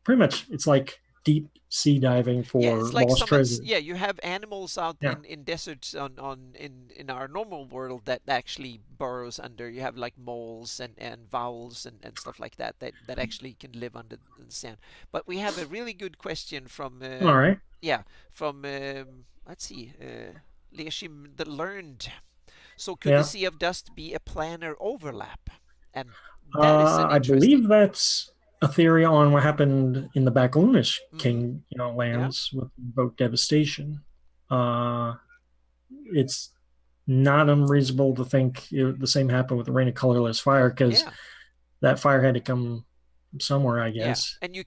Pretty much it's like deep sea diving Yeah, it's for like lost treasure. yeah, you have animals out Yeah, in deserts in our normal world that actually burrows under. You have like moles and vowels and stuff like that actually can live under the sand. But we have a really good question from all right. yeah, from let's see, Leashim the Learned. So could the Yeah, Sea of Dust be a planar overlap? And that is an I believe interesting. that's a theory on what happened in the Backlunish Mm-hmm. King, Yeah, lands with boat devastation. Uh, it's not unreasonable to think the same happened with the Rain of Colorless Fire because yeah. that fire had to come somewhere, I Yeah, guess. and you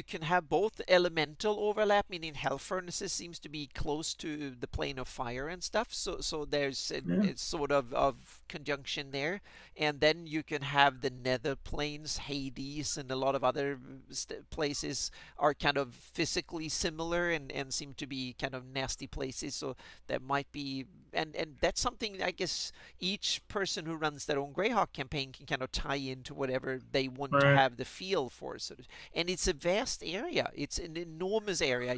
can have both elemental overlap, meaning hell furnaces seems to be close to the plane of fire and stuff. So there's Yeah, a sort of conjunction there, and then you can have the nether planes, Hades, and a lot of other places are kind of physically similar and seem to be kind of nasty places. So that might be and that's something I guess each person who runs their own Greyhawk campaign can kind of tie into whatever they want to Right. have the feel for. And it's a vast area. It's an enormous area.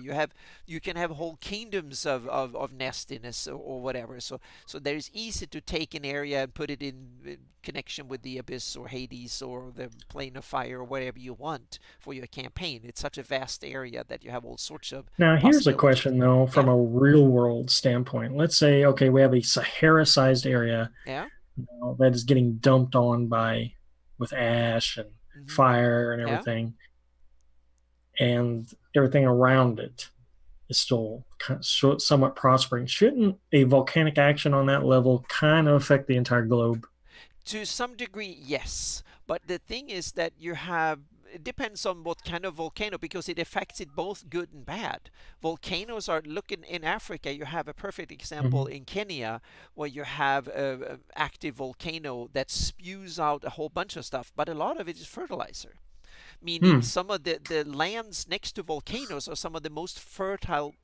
You can have whole kingdoms of nestiness or whatever. So there's easy to take an area and put it in connection with the abyss or Hades or the plane of fire or whatever you want for your campaign. It's such a vast area that you have all sorts of Now, here's a possibilities. question though, from Yeah, a real world standpoint. Let's say, okay, we have a Sahara-sized area, yeah. that is getting dumped on by with ash and Hmm. fire and Yeah. everything, and everything around it is still somewhat prospering. Shouldn't a volcanic action on that level kind of affect the entire globe? To some degree, yes. But the thing is that it depends on what kind of volcano because it affects it both good and bad. Volcanoes are, look in Africa, you have a perfect example Mhm. in Kenya where you have a active volcano that spews out a whole bunch of stuff, but a lot of it is fertilizer. Meaning Hmm. some of the lands next to volcanoes are some of the most fertile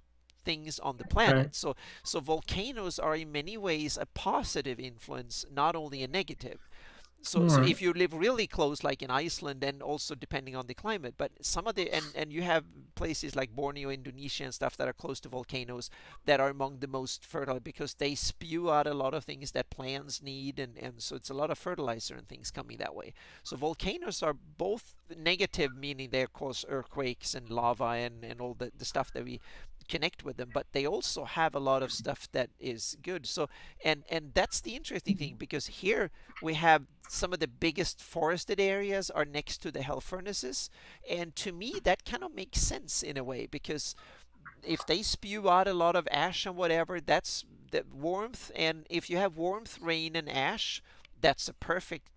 things on the Right. planet. So volcanoes are in many ways a positive influence, not only a negative. All So right. if you live really close, like in Iceland, and also depending on the climate, but some of the and you have places like Borneo, Indonesia, and stuff that are close to volcanoes that are among the most fertile because they spew out a lot of things that plants need, and so it's a lot of fertilizer and things coming that way. So volcanoes are both negative, meaning they cause earthquakes and lava and all the stuff that we connect with them, but they also have a lot of stuff that is good. So and that's the interesting thing because here we have some of the biggest forested areas are next to the hell furnaces, and to me that kind of makes sense in a way because if they spew out a lot of ash and whatever, that's the warmth, and if you have warmth, rain, and ash, that's a perfect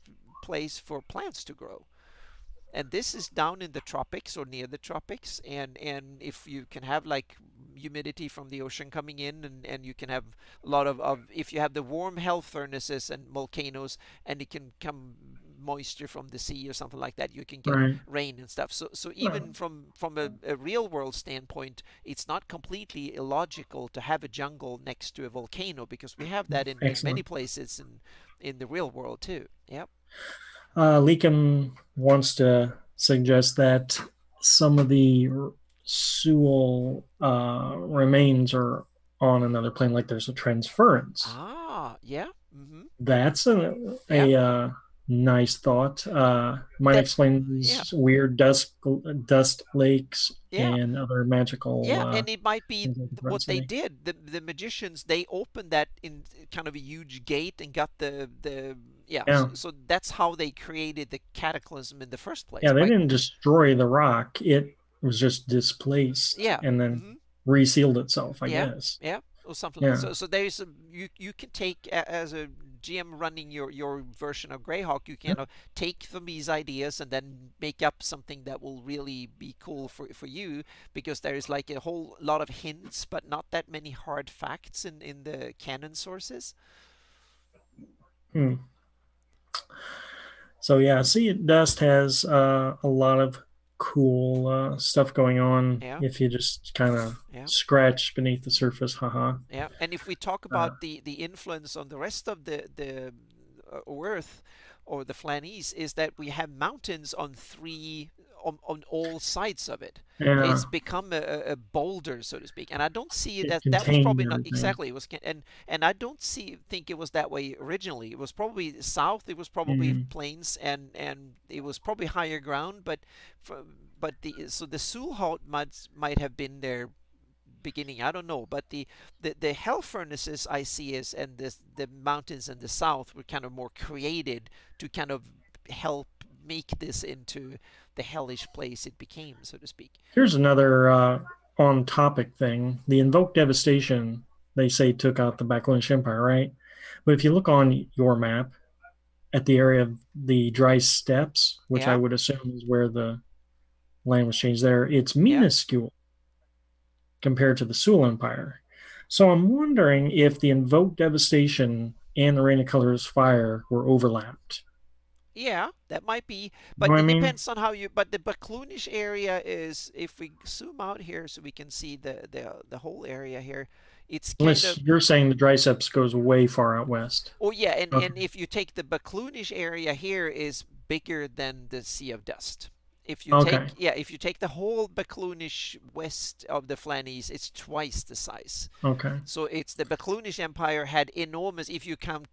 place for plants to grow. And this is down in the tropics or near the tropics, and if you can have like humidity from the ocean coming in, and you can have a lot of if you have the warm hell furnaces and volcanoes, and it can come moisture from the sea or something like that, you can get Right. rain and stuff. So Right. even from a real world standpoint, it's not completely illogical to have a jungle next to a volcano because we have that in many Excellent. places in the real world too. Yep. Leakum wants to suggest that some of the Sewell remains are on another plane, like there's a transference. Ah, yeah. Mm-hmm. That's Yeah. nice thought. Might That, explain yeah. these weird dust lakes Yeah. and other magical Yeah, and it might be things like the Front what they City. did. The magicians, they opened that in kind of a huge gate and got the yeah. So, Yeah, so that's how they created the cataclysm in the first place. yeah. They By didn't destroy the rock; it was just displaced yeah. and then Mm-hmm. resealed itself, I Yeah, guess. yeah, or something like Yeah. so. So there's you can take as a GM running your version of Greyhawk, you can take from these ideas and then make up something that will really be cool for you because there is like a whole lot of hints, but not that many hard facts in the canon sources. Hmm. So yeah, Sea Dust has a lot of cool stuff going on Yeah, if you just kind of yeah. scratch beneath the surface. Haha. Yeah, and if we talk Uh, about the influence on the rest of the Earth or the Flanese, is that we have mountains on three on all sides of it. yeah, It's become a boulder, so to speak, and I don't see it that that was contained probably not everything. exactly it was, and I don't think it was that way originally. It was probably south. It was probably Mm. plains, and it was probably higher ground, but the so the Sulhot might have been there beginning. I don't know, but the hell furnaces I see is and the mountains in the south were kind of more created to kind of help make this into the hellish place it became, so to speak. Here's another on topic thing. The Invoked Devastation, they say, took out the Backlundish Empire, right? But if you look on your map at the area of the dry steppes, which I Yeah, would assume is where the land was changed there, it's yeah, minuscule compared to the Sul Empire. So I'm wondering if the Invoked Devastation and the Reign of Colors Fire were overlapped. yeah. That might be, You know but what I it mean? depends on how you. But the Baklunish area is, if we zoom out here, so we can see the whole area here. It's kind Unless of, you're saying the Dryceps goes way far out west. oh yeah, and Okay. if you take the Bakloonish area here is bigger than the Sea of Dust. Okay. If you take the whole Bakloonish west of the Flannies, it's twice the size. Okay. So it's the Bakloonish Empire had enormous, if you count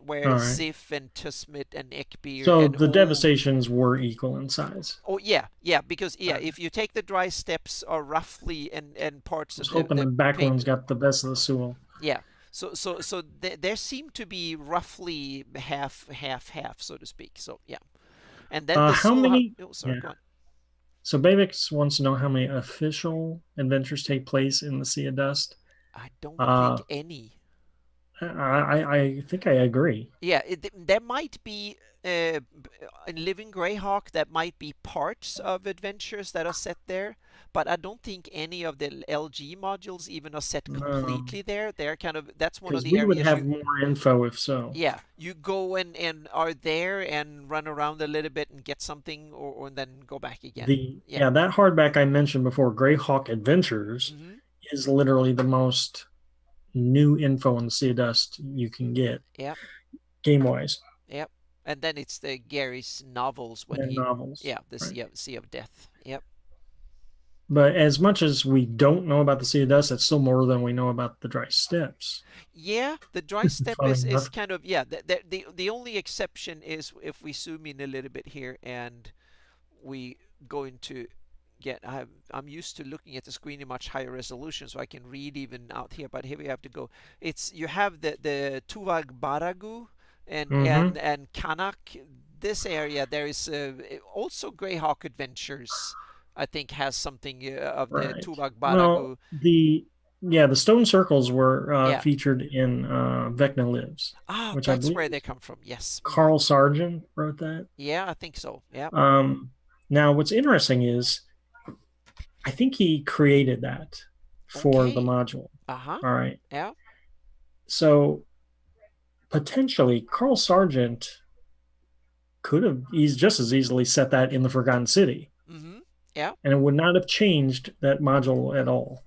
where All right. Sif and Tusmit and Ekbir So and the all. devastations were equal in size. Oh yeah, because I if you take the dry steppes are roughly and parts was of hoping the the Backlunds pink, got the best of the Sewell. yeah. So there seem to be roughly half, half, half, so to speak. So yeah, and then the How Sulha. many? Oh, sorry, Yeah. go on. So Bavix wants to know how many official adventures take place in the Sea of Dust. I don't Uh, think any. I think I agree. Yeah, there might be in Living Greyhawk, that might be parts of adventures that are set there, but I don't think any of the LG modules even are set completely there. They're kind of, that's one of Because the we would areas have you, more info if so. yeah, you go and are there and run around a little bit and get something, or then go back again. The Yeah. Yeah, that hardback I mentioned before, Greyhawk Adventures, Mm-hmm. is literally the most new info on the Sea of Dust you can get Yep. game wise Yep. And then it's the Gary's novels when and he, novels. yeah, the Right. Sea of Death. Yep. But as much as we don't know about the Sea of Dust, that's still more than we know about the Dry Steps. Yeah, the dry step Funny is enough. kind of, yeah. The only exception is if we zoom in a little bit here and we go into get. I'm used to looking at the screen in much higher resolution, so I can read even out here. But here we have to go. It's, you have the Tuvag Baragu Mm-hmm. and Kanak. This area there is also Greyhawk Adventures. I think has something of the Right. Tuvag Well, Baragu. the stone circles were Yeah. featured in Vecna Lives, Ah, which I that's believe where they come from. Yes. Carl Sargent wrote that. Yeah, I think so. Yeah. Um, Now, what's interesting is I think he created that for the Okay. module. Uh-huh. All right. Yeah. So potentially, Carl Sargent could have he's just as easily set that in the Forgotten City, Mm-hmm. Yeah. and it would not have changed that module at all.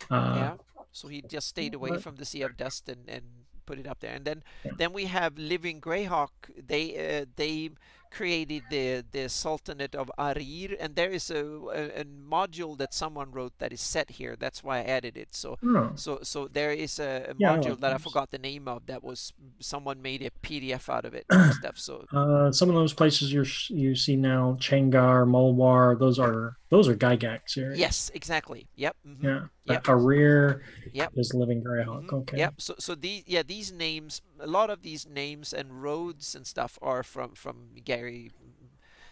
Uh, Yeah. So he just stayed away but, from the Sea of Dust and put it up there. And then we have Living Greyhawk. They created the Sultanate of Arir, and there is a module that someone wrote that is set here. That's why I added it. So oh, so there is a yeah, I module like that I those. forgot the name of, that was someone made a PDF out of it and stuff. So Some of those places you see now, Changar, Mulwar, those are Gygax areas. yes, exactly. Yep. Mm-hmm. Yeah, Yep. but Arir Yep. is Living Greyhawk. Mm-hmm. Okay. Yep. So these names, a lot of these names and roads and stuff are from Gary,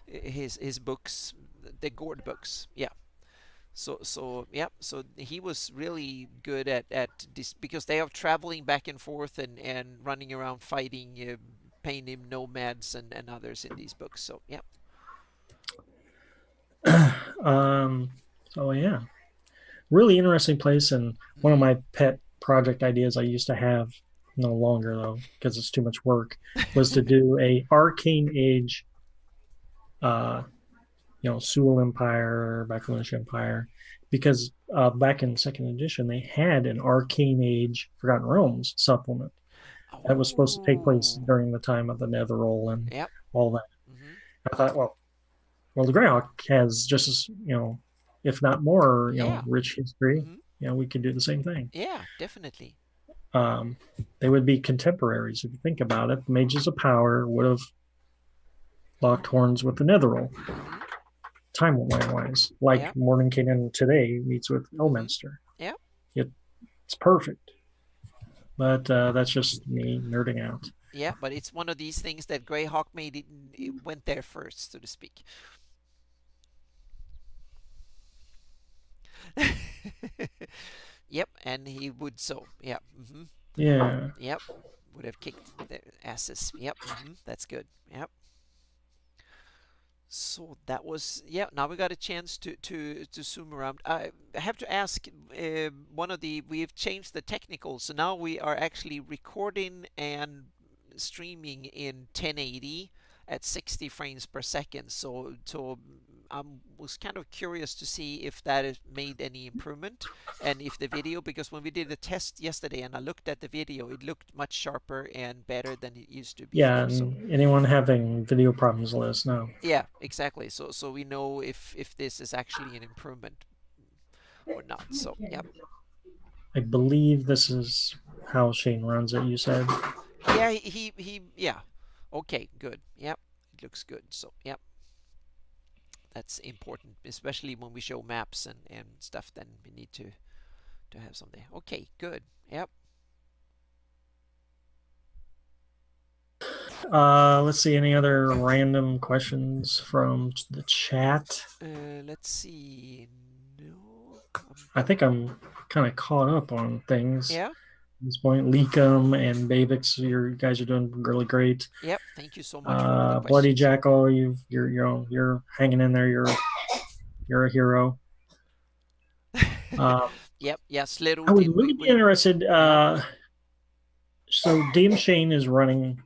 his books, the Gord books. Yeah. So yeah. So he was really good at this, because they are traveling back and forth and running around fighting Paynim nomads and others in these books. So yeah. um. So yeah, really interesting place, and one of Mm-hmm. my pet project ideas I used to have, no longer though because it's too much work, was to do a Arcane Age, uh, Sewell Empire, Backlash Empire, because back in second edition they had an Arcane Age Forgotten Realms supplement that was supposed to take place Oh. during the time of the Netherroll and Yep. all that. Mm-hmm. I thought, well, the Greyhawk has just as if not more, Yeah. rich history. Mm-hmm. We could do the same thing. Yeah. Definitely. Um, they would be contemporaries if you think about it. The Mages of Power would have locked horns with the Netherroll, Mm-hmm. timeline-wise, like Yep. Mordenkainen today meets with Mm-hmm. Elminster. Yep. It's perfect, but that's just me nerding out. Yeah, but it's one of these things that Greyhawk made it went there first, so to speak. Yep, and he would so. Yep. Mm-hmm. Yeah. Yep. Would have kicked their asses. Yep. Mm-hmm. That's good. Yep. So that was, yeah. Now we got a chance to zoom around. I have to ask one of the, we've changed the technical, so now we are actually recording and streaming in 1080 at 60 frames per second. So I was kind of curious to see if that has made any improvement, and if the video, because when we did the test yesterday and I looked at the video, it looked much sharper and better than it used to Yeah, before. So and anyone having video problems, let us know. yeah, exactly. So we know if this is actually an improvement or not. So yep. I believe this is how Shane runs it, you said. Yeah, he yeah. Okay, good. Yep. It looks good. So yep. That's important, especially when we show maps and stuff, then we need to have something. Okay, good. Yep. Let's see, any other random questions from the chat? Let's see. No. I think I'm kind of caught up on things Yeah. at this point. Leakum and Bavix, you guys are doing really great. Yep. Thank you so much for all the Bloody questions. Jackal, you're hanging in there. You're a hero. Yep. Yeah. I would Slerodin. really be interested. Yep. So Dame Shane is running,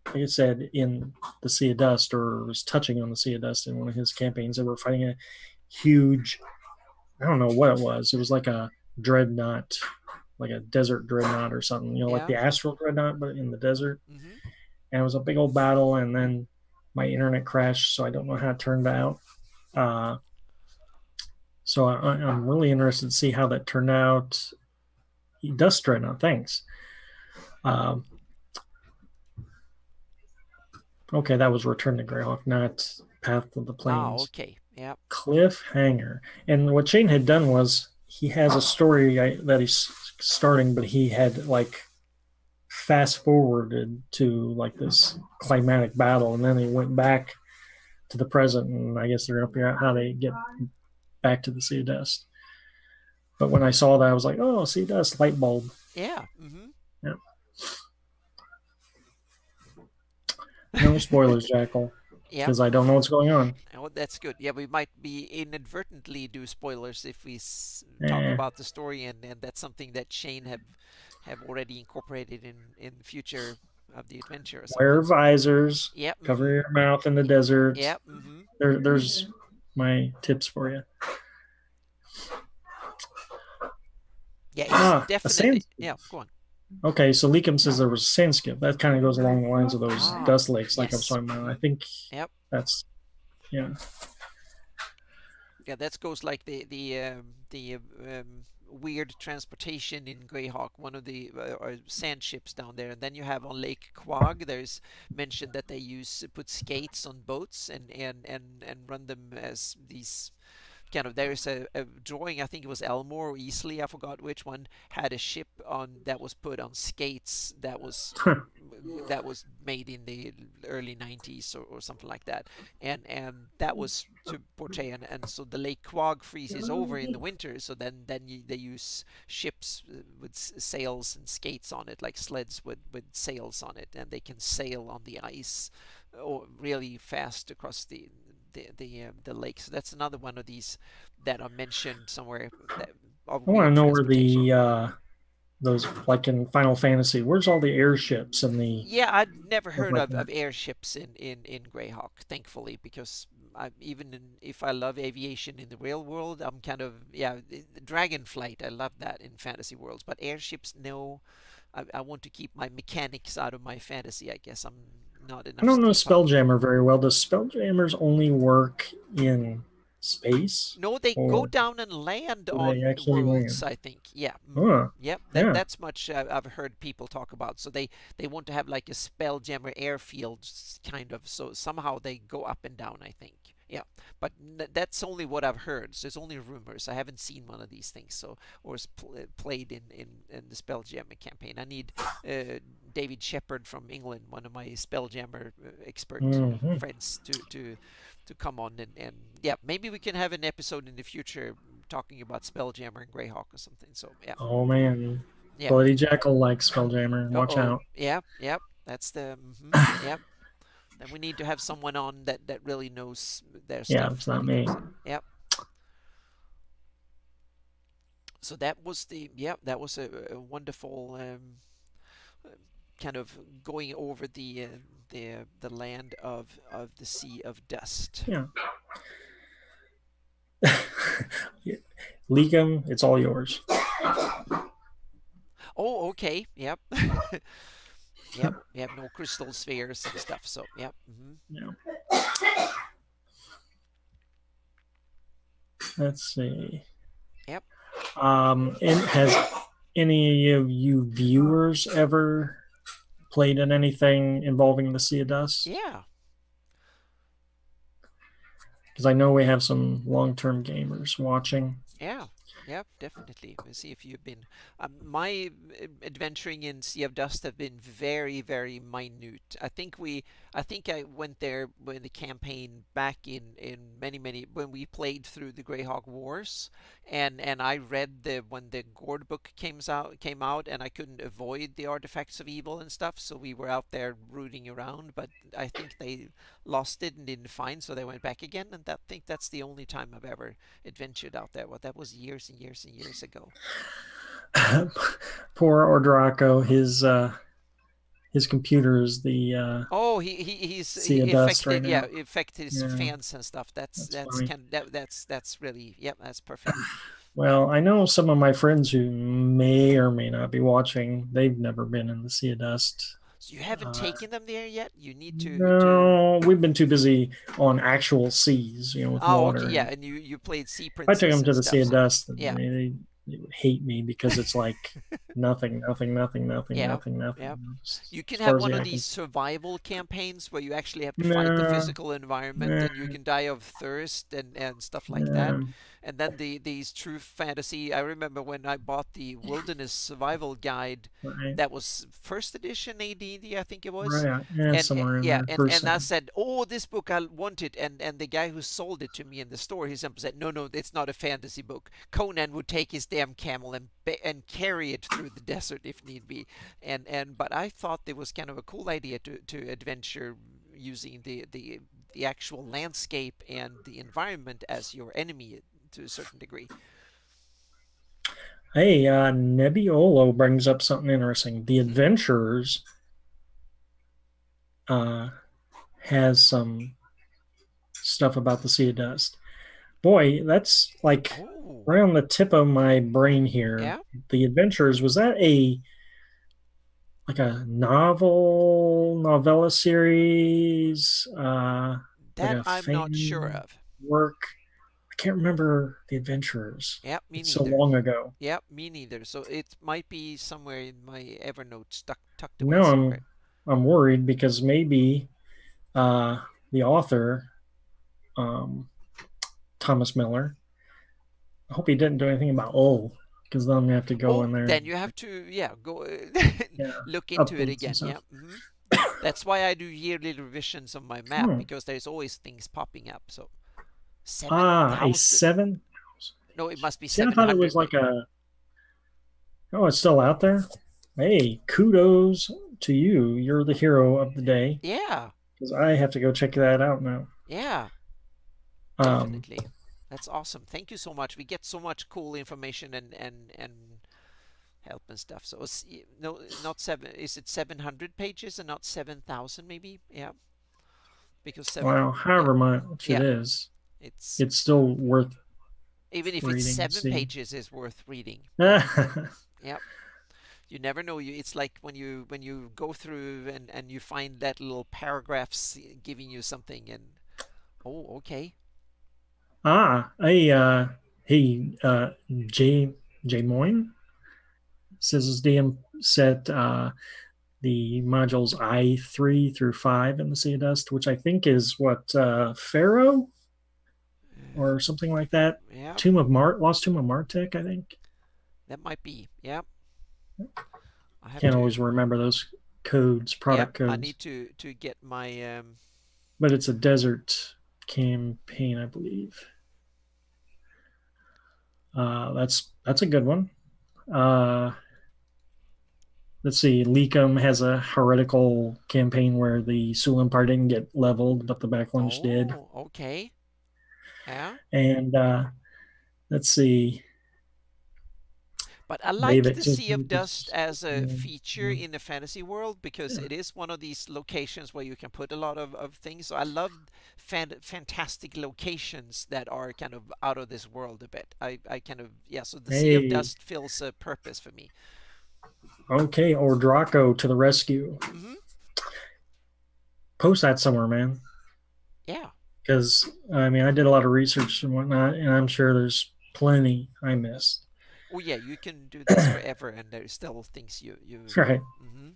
like I said, in the Sea of Dust, or was touching on the Sea of Dust in one of his campaigns. They were fighting a huge, I don't know what it was. It was like a dreadnought, like a desert dreadnought or something, like Yeah. the astral dreadnought, but in the desert. Mm-hmm. And it was a big old battle, and then my internet crashed, so I don't know how it turned out. So I'm really interested to see how that turned out. Dust dreadnought, thanks. Okay, that was Return to Greyhawk, not Path of the Plains. Oh, okay. Yep. Cliffhanger. And what Shane had done was he has a story that he's starting, but he had like fast forwarded to like this climatic battle, and then he went back to the present, and I guess they're going to figure out how they get back to the Sea of Dust. But when I saw that, I was like, oh, Sea of Dust, light bulb. Yeah. Mm-hmm. Yeah. No spoilers, Jackal. Yeah. Because I don't know what's going on. Oh, that's good. Yeah, we might be inadvertently do spoilers if we talk about the story, and that's something that Shane have already incorporated in the future of the adventure or something. Wear visors. Yep. Cover your mouth in the desert. Yep. Mm-hmm. There's my tips for you. Yeah, it's definitely. Yeah, go on. Okay, so Leakum says there was a sand skip. That kind of goes along the lines of those dust lakes, like I was talking about. I think that's yeah, that goes like the weird transportation in Greyhawk, one of the sand ships down there, and then you have on Lake Quag. There's mentioned that they put skates on boats and run them as these. Kind of, there's a drawing, I think it was Elmore or Easley, I forgot which one, had a ship on that was put on skates that was made in the early 90s or something like that, and that was to portray, and so the Lake Quag freezes over in the winter, so then they use ships with sails and skates on it, like sleds with sails on it, and they can sail on the ice really fast across the lake. So that's another one of these that are mentioned somewhere. I want to know where the those, like in Final Fantasy, where's all the airships and the... Yeah, I'd never heard of airships in Greyhawk, thankfully, because if I love aviation in the real world, I'm kind of, Dragonflight, I love that in fantasy worlds, but airships, no. I want to keep my mechanics out of my fantasy, I guess. I'm not enough. I don't know Spelljammer very well. Does Spelljammers only work in space? No, they go down and land on worlds, I think. Yeah. Yep. That's much I've heard people talk about. So they want to have like a Spelljammer airfield kind of. So somehow they go up and down, I think. Yeah, but that's only what I've heard. So it's only rumors. I haven't seen one of these things, so or played in the Spelljammer campaign. I need David Shepherd from England, one of my Spelljammer expert friends, to come on and yeah, maybe we can have an episode in the future talking about Spelljammer and Greyhawk or something. So yeah. Oh man, yeah. Bloody Jackal likes Spelljammer. Watch out. Yeah, that's the yep. And we need to have someone on that really knows their stuff. Yeah, it's not me. Yep. So that was a wonderful kind of going over the land of the Sea of Dust. Yeah. Leak them. It's all yours. Oh, okay. Yep. Yep. We have no crystal spheres and stuff. So, yep. Yeah. Let's see. Yep. And has any of you viewers ever played in anything involving the Sea of Dust? Yeah. Because I know we have some long-term gamers watching. Yeah. Yep, definitely. We'll see if you've been. My adventuring in Sea of Dust have been very, very minute. I think I went there when the campaign back in many when we played through the Greyhawk Wars, and I read the when the Gord book came out, and I couldn't avoid the artifacts of evil and stuff. So we were out there rooting around, but I think they lost it and didn't find, so they went back again. And I think that's the only time I've ever adventured out there. Well, that was years and years and years ago. Poor Ordraco, his computer is the Oh, he's Sea he of Dust right affected. Yeah, now. affected his Yeah, fans and stuff. that's funny. That's really, yep, that's perfect. Well, I know some of my friends who may or may not be watching. They've never been in the Sea of Dust. So you haven't Uh, taken them there yet? You need to. no, we've been too busy on actual seas, with Oh, okay, water. yeah, And and you played Sea if I took Princess them and to the Sea stuff. of So Dust, yeah, they would hate me because it's like nothing, nothing, nothing, nothing, yeah, nothing, yeah. nothing. You can As far have as one the of eye these can. survival campaigns where you actually have to fight the No, physical environment no, and you can die of thirst and stuff like that. no. And then these true fantasy. I remember when I bought the Wilderness Survival Guide, Right, that was first edition AD&D, I think it was. right. Yeah, And somewhere in yeah, there. First and I thing. said, "Oh, this book I want it." And the guy who sold it to me in the store, he simply said, "No, no, it's not a fantasy book. Conan would take his damn camel and carry it through the desert if need be." And but I thought it was kind of a cool idea to adventure using the actual landscape and the environment as your enemy to a certain degree. Hey, Nebbiolo brings up something interesting. The Hmm. Adventurers uh, has some stuff about the Sea of Dust. Boy, that's like Oh, right on the tip of my brain here. yeah. The Adventurers, was that a like a novella series, like That a I'm not sure fan of. work? I can't remember The Adventurers. Yeah, me It's so neither. long ago. Yeah, me neither. So it might be somewhere in my Evernote tucked away Now somewhere. I'm worried because maybe uh, the author, um, Thomas Miller. I hope he didn't do anything about because then I'm gonna have to go Oh, in there then and you have to, yeah, go yeah, look into it update some again. Yeah. stuff. That's why I do yearly revisions of my map Hmm. because there's always things popping up. So A 7,000. seven. No, it must be See, I thought it was 700 like maybe. a. Oh, it's still out there. Hey, kudos to you. You're the hero of the day Yeah. because I have to go check that out now. Yeah. Um, Definitely. That's awesome. Thank you so much. We get so much cool information and help and stuff. So it's, no, not seven. Is it 700 pages and not 7,000 maybe? Yeah, because seven. well, Yeah, however much it yeah. is, It's it's still worth even if it's reading. seven See. pages is worth reading. Yeah, Oh, yeah. You never know. It's like when you go through and you find that little paragraphs giving you something and oh, okay. hey, hey, J Moyne says his DM set the modules I3 through 5 in the Sea of Dust, which I think is what Pharaoh or something like that. Yeah, Lost Tomb of Martek, I think. that might be. Yeah, I have Can't to. always remember those codes, Yeah, product I codes, need to get my but it's a desert campaign, I believe. That's a good one. Uh, let's see. Leakum has a heretical campaign where the Sul Empire didn't get leveled, but the Backlunge did. Oh, okay. Yeah. And let's see. But I They've like the Sea of executed Dust this. as a feature Yeah. in the fantasy world because Yeah. it is one of these locations where you can put a lot of things. So I love fantastic locations that are kind of out of this world a bit. I kind of, yeah, so the Sea of Hey, Dust fills a purpose for me. okay, or Draco to the rescue. Hmm. Post that somewhere, man. Yeah. Because I mean, I did a lot of research and whatnot, and I'm sure there's plenty I missed. Oh yeah, you can do this forever, and there's still things you. Right. Hmm.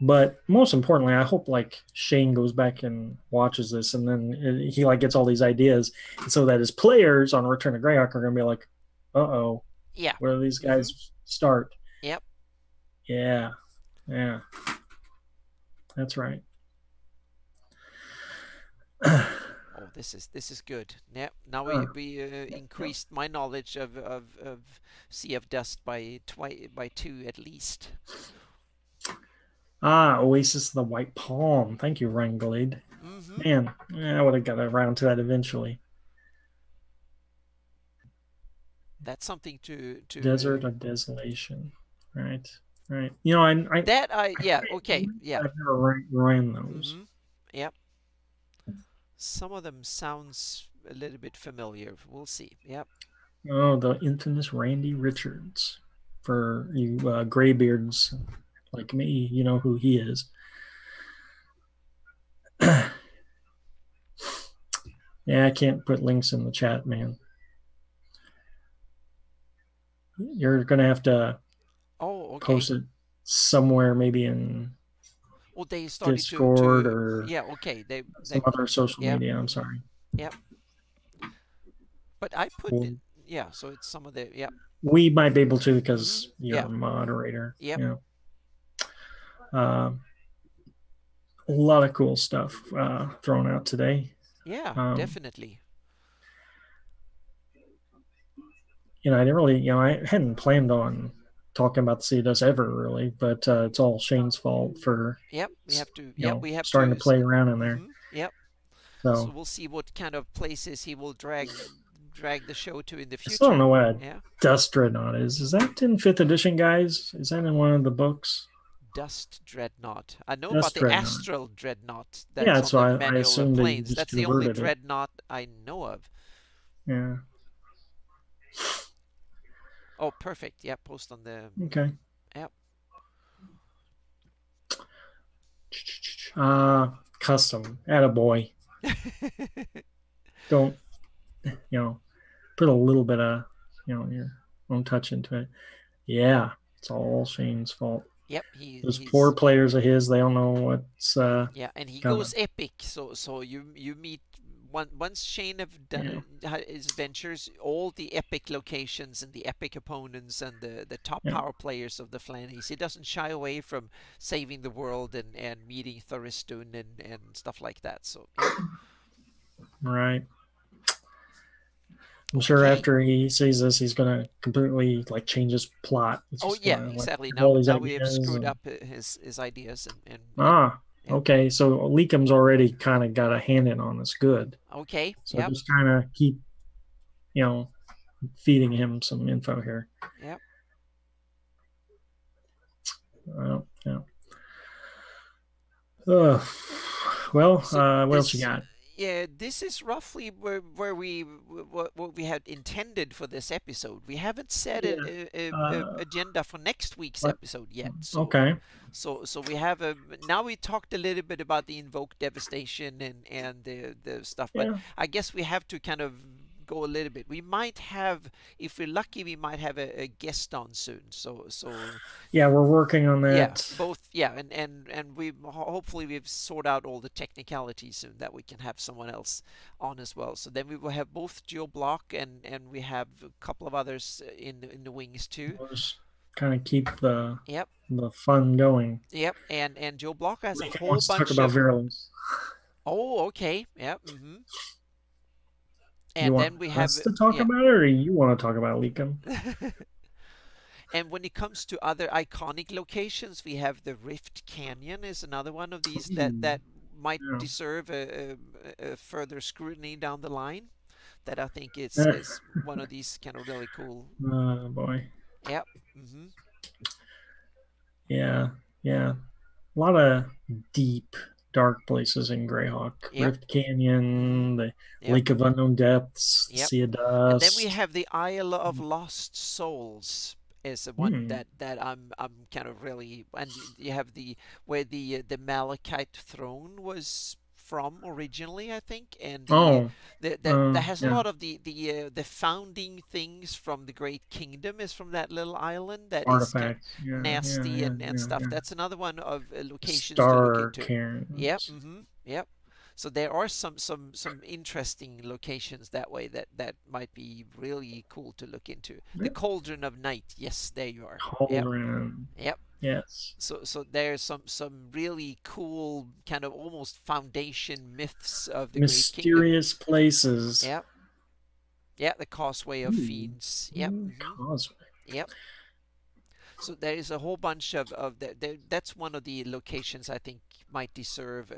But most importantly, I hope like Shane goes back and watches this, and then he like gets all these ideas, and so that his players on Return to Greyhawk are gonna be like, "Uh oh, Yeah. where do these Hmm. guys start?" Yep. Yeah, yeah, that's right. Oh, this is good. Yeah. Now Uh, we increased my knowledge of Sea of Dust by two at least. Oasis of the White Palm. Thank you, Ranglade. Hmm. Man, I would have got around to that eventually. That's something to Desert of Desolation. Right. Right. You know, that I yeah, okay, yeah. I've never ran those. Hmm. Yep. Some of them sounds a little bit familiar. We'll see. Yep. Oh, the infamous Randy Richards. For you graybeards like me, you know who he is. Yeah, I can't put links in the chat, man. You're gonna have to Oh, okay. post it somewhere, maybe in Oh, they started Discord to or yeah, okay. They some other social yep, media. I'm sorry. yep. But I put it, Well, yeah, so it's some of the yep. we might be able to Hmm. because you're Yeah. a moderator. Yep. You know, a lot of cool stuff thrown out today. Yeah, Um, definitely. I didn't really, I hadn't planned on talking about the CDOS ever really, but it's all Shane's fault for, Yep, we have to yep, we have starting to to play around in there. hmm. Yep. So So we'll see what kind of places he will drag the show to in the I still don't future. know what a Yeah. Dust Dreadnought is. Is that in fifth edition, guys? Is that in one of the books? Dust Dreadnought. I know about Dust the Dreadnought. Astral Dreadnought Yeah, that's on so the I manual of assumed that you planes. just That's the only converted it. Dreadnought I know of. Yeah. Oh, perfect. Yeah, post on the Okay. yep. Custom. Attaboy. Don't, put a little bit of, your own touch into it. Yeah, it's all Shane's fault. Yep, Those poor he's players of his, they don't know what's yeah, and he coming. goes epic. So you meet once Shane have Yeah, done his ventures, all the epic locations and the epic opponents and the top yeah, power players of the Flannies. He doesn't shy away from saving the world and meeting Thoristun and stuff like that. So yep. right. I'm sure Okay. after he sees this, he's gonna completely like change his plot. He's Oh just yeah, gonna like exactly. have all these Now we have ideas screwed and up his ideas and ah, yep. okay. So Leakum's already kind of got a hand in on this. Good. Okay. So Yep. just kind of keep, you know, feeding him some info here. Yep. Yeah. Uh, well, So what else you this got? yeah, this is roughly where we what we had intended for this episode. We haven't set Yeah. a Uh, agenda for next week's what? episode yet. So Okay. so we have a now we talked a little bit about the invoked devastation and the stuff, but Yeah. I guess we have to kind of go a little bit. We might have, if we're lucky, we might have a guest on soon. So Yeah, we're working on yeah, that. both. Yeah, and we hopefully we've sorted out all the technicalities soon that we can have someone else on as well. So then we will have both Geo Block and we have a couple of others in the wings too. We'll just kind of keep the Yep, fun going. yep. And Geo Block has a Lincoln whole wants to talk bunch about of. virulence. Oh, okay. Yep. Mm-hmm. You And want then we have us to talk yeah. about it, or you want to talk about Lincoln? And when it comes to other iconic locations, we have the Rift Canyon is another one of these that might Yeah. deserve a further scrutiny down the line. That I think is Eh, is one of these kind of really cool. oh boy. Yep. Mm-hmm. Yeah, yeah. A lot of deep, dark places in Greyhawk. Yep. Rift Canyon, the Yep. Lake of Unknown Depths, the Yep. Sea of And then we Dust. have the Isle of Lost Souls is the one Hmm. that I'm kind of really, and you have the where the Malachite throne was from originally, I think, and Oh, that has a yeah. lot of the founding things from the Great Kingdom is from that little island that is kind of Artifacts. Yeah, yeah, nasty yeah, and yeah, stuff. yeah. That's another one of locations to look Star into. Yep. Cairns. Mm-hmm. Yep. So there are some interesting locations that way that might be really cool to look into. The Yeah. Cauldron of Night. Yes, there you are. Yep. Cauldron. Yep. Yes. So there's some really cool kind of almost foundation myths of the Great Kingdom. Mysterious places. Yep. Yeah, the Causeway of Ooh. Fiends. Yep. Mm-hmm. Causeway. Yep. So there is a whole bunch of that's one of the locations I think might deserve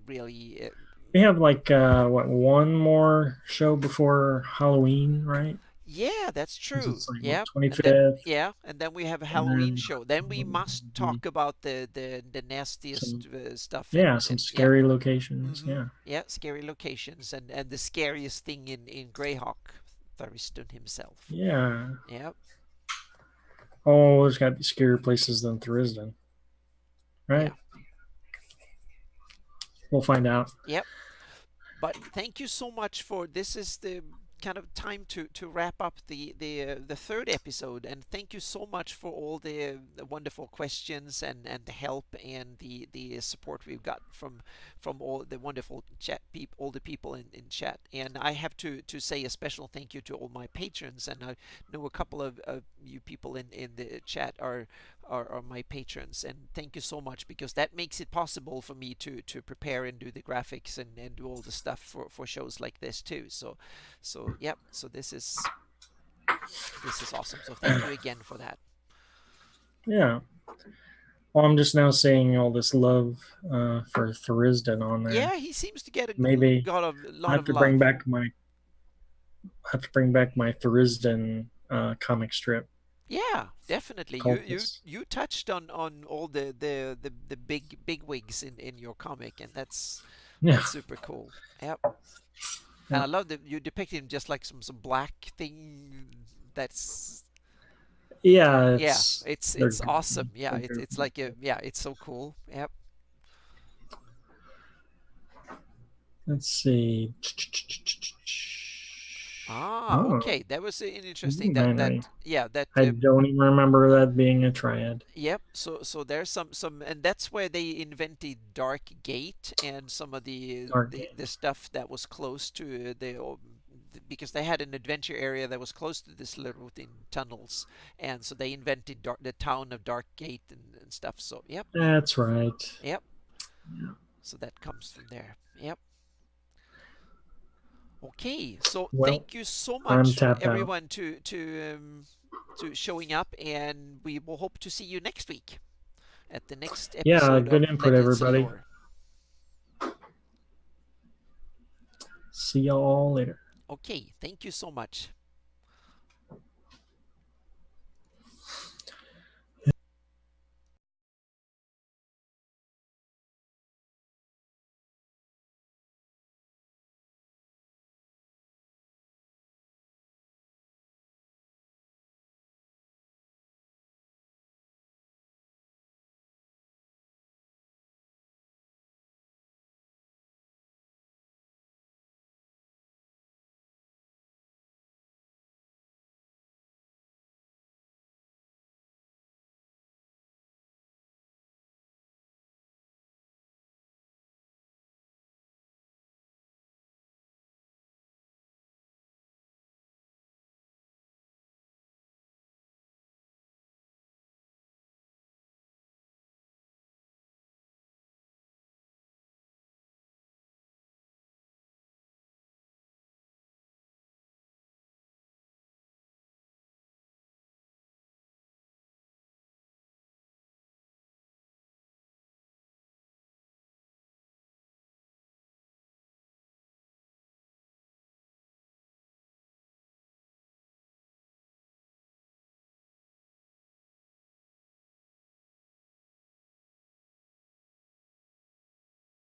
really We have like what, one more show before Halloween, right? yeah, that's 'Cause true. it's like what, Yeah, and then 25th, and then we have a and Halloween then show. Then we must maybe talk about the nastiest some, stuff yeah, and some yeah, scary locations. mm-hmm, Yeah. yeah, scary locations and the scariest thing in Greyhawk, Thurston himself. Yeah. Yep, Oh, there's got to be scarier places than Thuriston, yeah, right? We'll find out. yep. But thank you so much for this is the kind of time to wrap up the third episode, and thank you so much for all the wonderful questions and the help and the support we've got from all the wonderful chat people, all the people in chat. And I have to say a special thank you to all my patrons, and I know a couple of you people in the chat are my patrons, and thank you so much because that makes it possible for me to prepare and do the graphics and do all the stuff for shows like this too. So yep, so this is awesome, so thank you again for that. Yeah. Well, I'm just now seeing all this love for Thuriston on there. Yeah, he seems to get Maybe got a I lot have of to bring love. back my Thuriston comic strip Yeah, definitely. cultist. You touched on all the big wigs in your comic, and Yeah, that's super cool. Yep. And yeah, I love that you depict him just like some black thing. That's yeah. yeah, It's they're it's awesome. Yeah, they're it's like a yeah, it's so cool. Yep. Let's see. Ah, Oh, okay. That was an interesting man, that yeah that I don't even remember that being a triad. yep. So there's some and that's where they invented Dark Gate and some of Dark Game. the stuff that was close to because they had an adventure area that was close to this little in tunnels, and so they invented the town of Dark Gate and stuff. So yep, That's right. yep. Yeah. So that comes from there. Yep. Okay. So Well, thank you so I'm much tapped out. everyone to showing up, and we will hope to see you next week at the next Yeah, episode good of input, Legends and everybody. Lore. See y'all later. Okay, thank you so much.